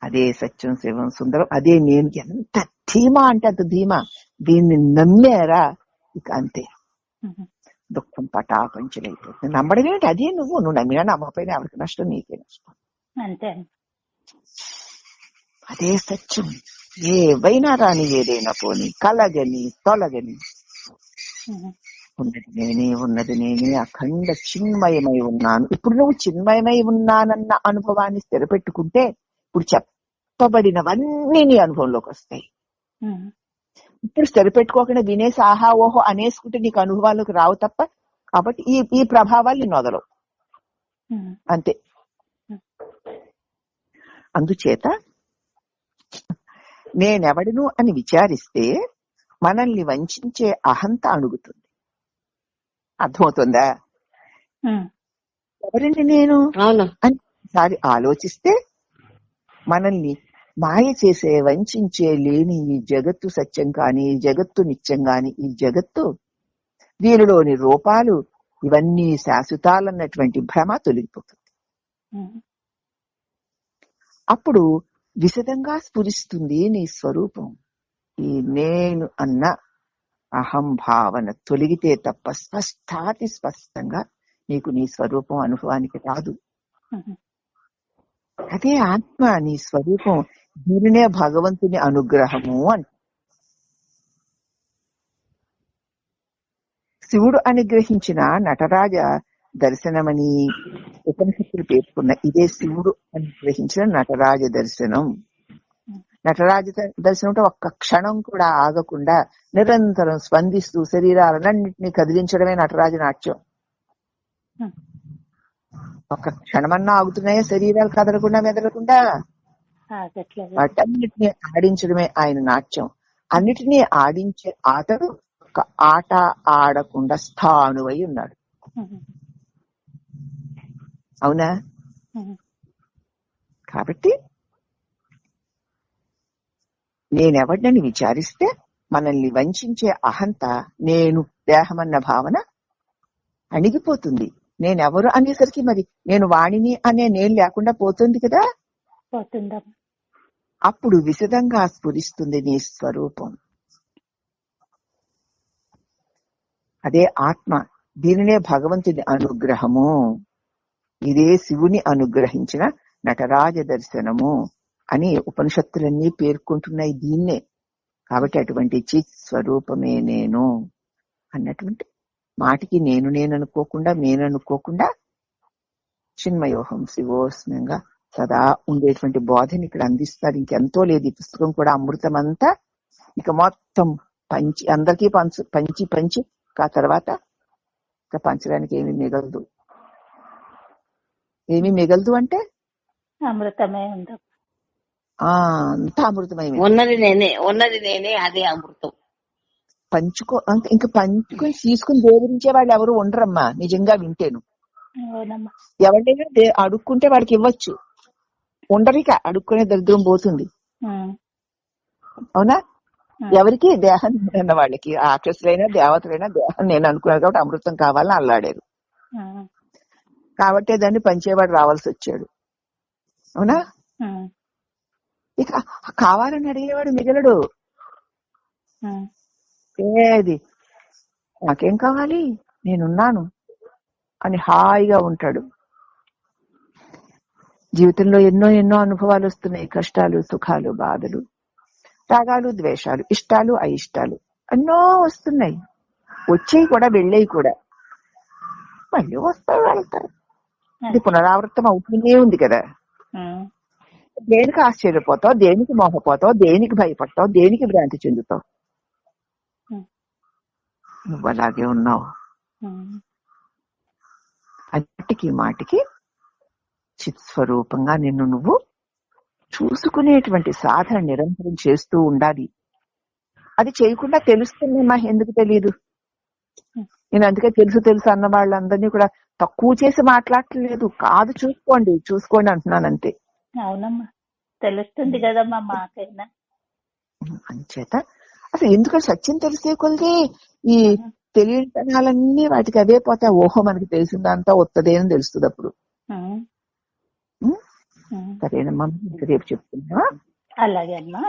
అదే సత్యం, శివం, సుందరం, అదే నేను. ఎంత ధీమా అంటే అంత ధీమా. దీన్ని నమ్మారా ఇక అంతే, దుఃఖం పటాపంచలైపోతుంది. నమ్మడం ఏంటి? అదే నువ్వు నమ్మినా నమ్మకపోయినా ఎవరికి నష్టం, నీకే నష్టం. అంతే. అదే సత్యం. ఏవైనా రాని, ఏదైనా పోని, కలగని తొలగని, ఉన్నది నేనే, ఉన్నది నేనే, అఖండ చిన్మయమై ఉన్నాను. ఇప్పుడు నువ్వు చిన్మయమై ఉన్నానన్న అనుభవాన్ని స్థిరపెట్టుకుంటే ఇప్పుడు చెప్పబడినవన్నీ నీ అనుభవంలోకి వస్తాయి. ఇప్పుడు స్థిరపెట్టుకోకుండా వినేసి ఆహా ఓహో అనేసుకుంటే నీకు అనుభవాల్లోకి రావు తప్ప. కాబట్టి ఈ ప్రభావాలు నీ వదలవు, అంతే. అందుచేత నేనెవడను అని విచారిస్తే మనల్ని వంచే అహంత అణుగుతుంది. అర్థమవుతుందా? ఎవరండి నేను అని ఒకసారి ఆలోచిస్తే మనల్ని మాయ చేసే, వంచే లేని ఈ జగత్తు సత్యం కాని, ఈ జగత్తు నిత్యం కాని, ఈ జగత్తు దీనిలోని రూపాలు ఇవన్నీ శాశ్వతాలన్నటువంటి భ్రమ తొలగిపోతుంది. అప్పుడు విశదంగా స్ఫురిస్తుంది నీ స్వరూపం. ఈ నేను అన్న అహం భావన తొలగితే తప్ప స్పష్టంగా నీకు నీ స్వరూపం అనుభవానికి రాదు. అదే ఆత్మ నీ స్వరూపం. దీనినే భగవంతుని అనుగ్రహము అని. శివుడు అనుగ్రహించిన నటరాజ దర్శనమని ఉపనిషత్తులు పేర్కొన్న ఇదే శివుడు అనుగ్రహించిన నటరాజ దర్శనం. నటరాజ దర్శనం అంటే ఒక్క క్షణం కూడా ఆగకుండా నిరంతరం స్పందిస్తూ శరీరాలన్నింటినీ కదిలించడమే నటరాజ నాట్యం. ఒక్క క్షణమన్నా ఆగుతున్నాయా శరీరాలు కదలకుండా మెదలకుండా? వాటన్నిటినీ ఆడించడమే ఆయన నాట్యం. అన్నిటినీ ఆడించే ఆటలు ఒక ఆట ఆడకుండా స్థాణువై ఉన్నాడు. అవునా? కాబట్టి నేనెవడిని విచారిస్తే మనల్ని వంచే అహంత నేను దేహమన్న భావన అణిగిపోతుంది. నేనెవరు అనేసరికి మరి నేను వాణిని అనే నేను లేకుండా పోతుంది కదా. అప్పుడు విశదంగా స్ఫురిస్తుంది నీ స్వరూపం. అదే ఆత్మ. దీనినే భగవంతుని అనుగ్రహము. ఇదే శివుని అనుగ్రహించిన నటరాజ దర్శనము అని ఉపనిషత్తులన్నీ పేర్కొంటున్నాయి దీన్నే. కాబట్టి అటువంటి చిత్ స్వరూపమే నేను అన్నటువంటి మాటికి నేననుకోకుండా చిన్మయోహం శివోస్మంగా సదా ఉండేటువంటి బోధని ఇక్కడ అందిస్తారు. ఇంకెంతో లేదు. ఈ పుస్తకం కూడా అమృతం అంతా ఇక మొత్తం పంచి అందరికీ పంచి ఆ తర్వాత ఇక పంచడానికి ఏమీ మిగలదు అంటే అమృతమే ఉంది. అంతా అమృతమై ఉన్నది నేనే అదే అమృతం. ఇంకా పంచుకొని తీసుకుని దేవుడించే వాళ్ళు ఎవరు ఉండరమ్మా నిజంగా వింటేను. ఎవరినైనా అడుక్కుంటే వాడికి ఇవ్వచ్చు. ఉండరిక అడుక్కునే దరిద్రం పోతుంది. అవునా? ఎవరికి దేహం అన్న వాళ్ళకి రాక్షసులైనా దేవతలైనా దేహం నేను అనుకున్నాను కాబట్టి అమృతం కావాలని అల్లాడారు. కాబట్టే దాన్ని పంచేవాడు రావాల్సి వచ్చాడు. అవునా? ఇక కావాలని అడిగేవాడు మిగలడు. ఏది నాకేం కావాలి, నేనున్నాను అని హాయిగా ఉంటాడు. జీవితంలో ఎన్నో అనుభవాలు వస్తున్నాయి. కష్టాలు, సుఖాలు, బాధలు, రాగాలు, ద్వేషాలు, ఇష్టాలు, అయిష్టాలు ఎన్నో వస్తున్నాయి. వచ్చేవి కూడా వెళ్ళేవి కూడా. మళ్ళీ వస్తాయి, వెళ్తాయి. ఇది పునరావృతం అవుతూనే ఉంది కదా. దేనికి ఆశ్చర్యపోతావు, దేనికి మోహపోతావు, దేనికి భయపడతావు, దేనికి భ్రాంతి చెందుతావు? నువ్వు అలాగే ఉన్నావు. అన్నిటికీ మాటికి చిత్స్వరూపంగా నిన్ను నువ్వు చూసుకునేటువంటి సాధన నిరంతరం చేస్తూ ఉండాలి. అది చేయకుండా తెలుస్తుందమ్మా, ఎందుకు తెలియదు? నేను అందుకే తెలుసు అన్న వాళ్ళందరినీ కూడా తక్కువ చేసి మాట్లాడట్లేదు. కాదు, చూసుకోండి అంటున్నాను అంతే. అవునమ్మా, తెలుస్తుంది కదమ్మా మాకైనా. అంచేత అసలు ఎందుకంటే సత్యం తెలిసే కొలిది ఈ తెలియటనాలన్నీ వాటికి అవే పోతాయి. ఓహో మనకి తెలిసిందంతా వస్తుంది అని తెలుస్తుంది అప్పుడు. సరేనమ్మా, రేపు చెప్తున్నా. అలాగే అమ్మా.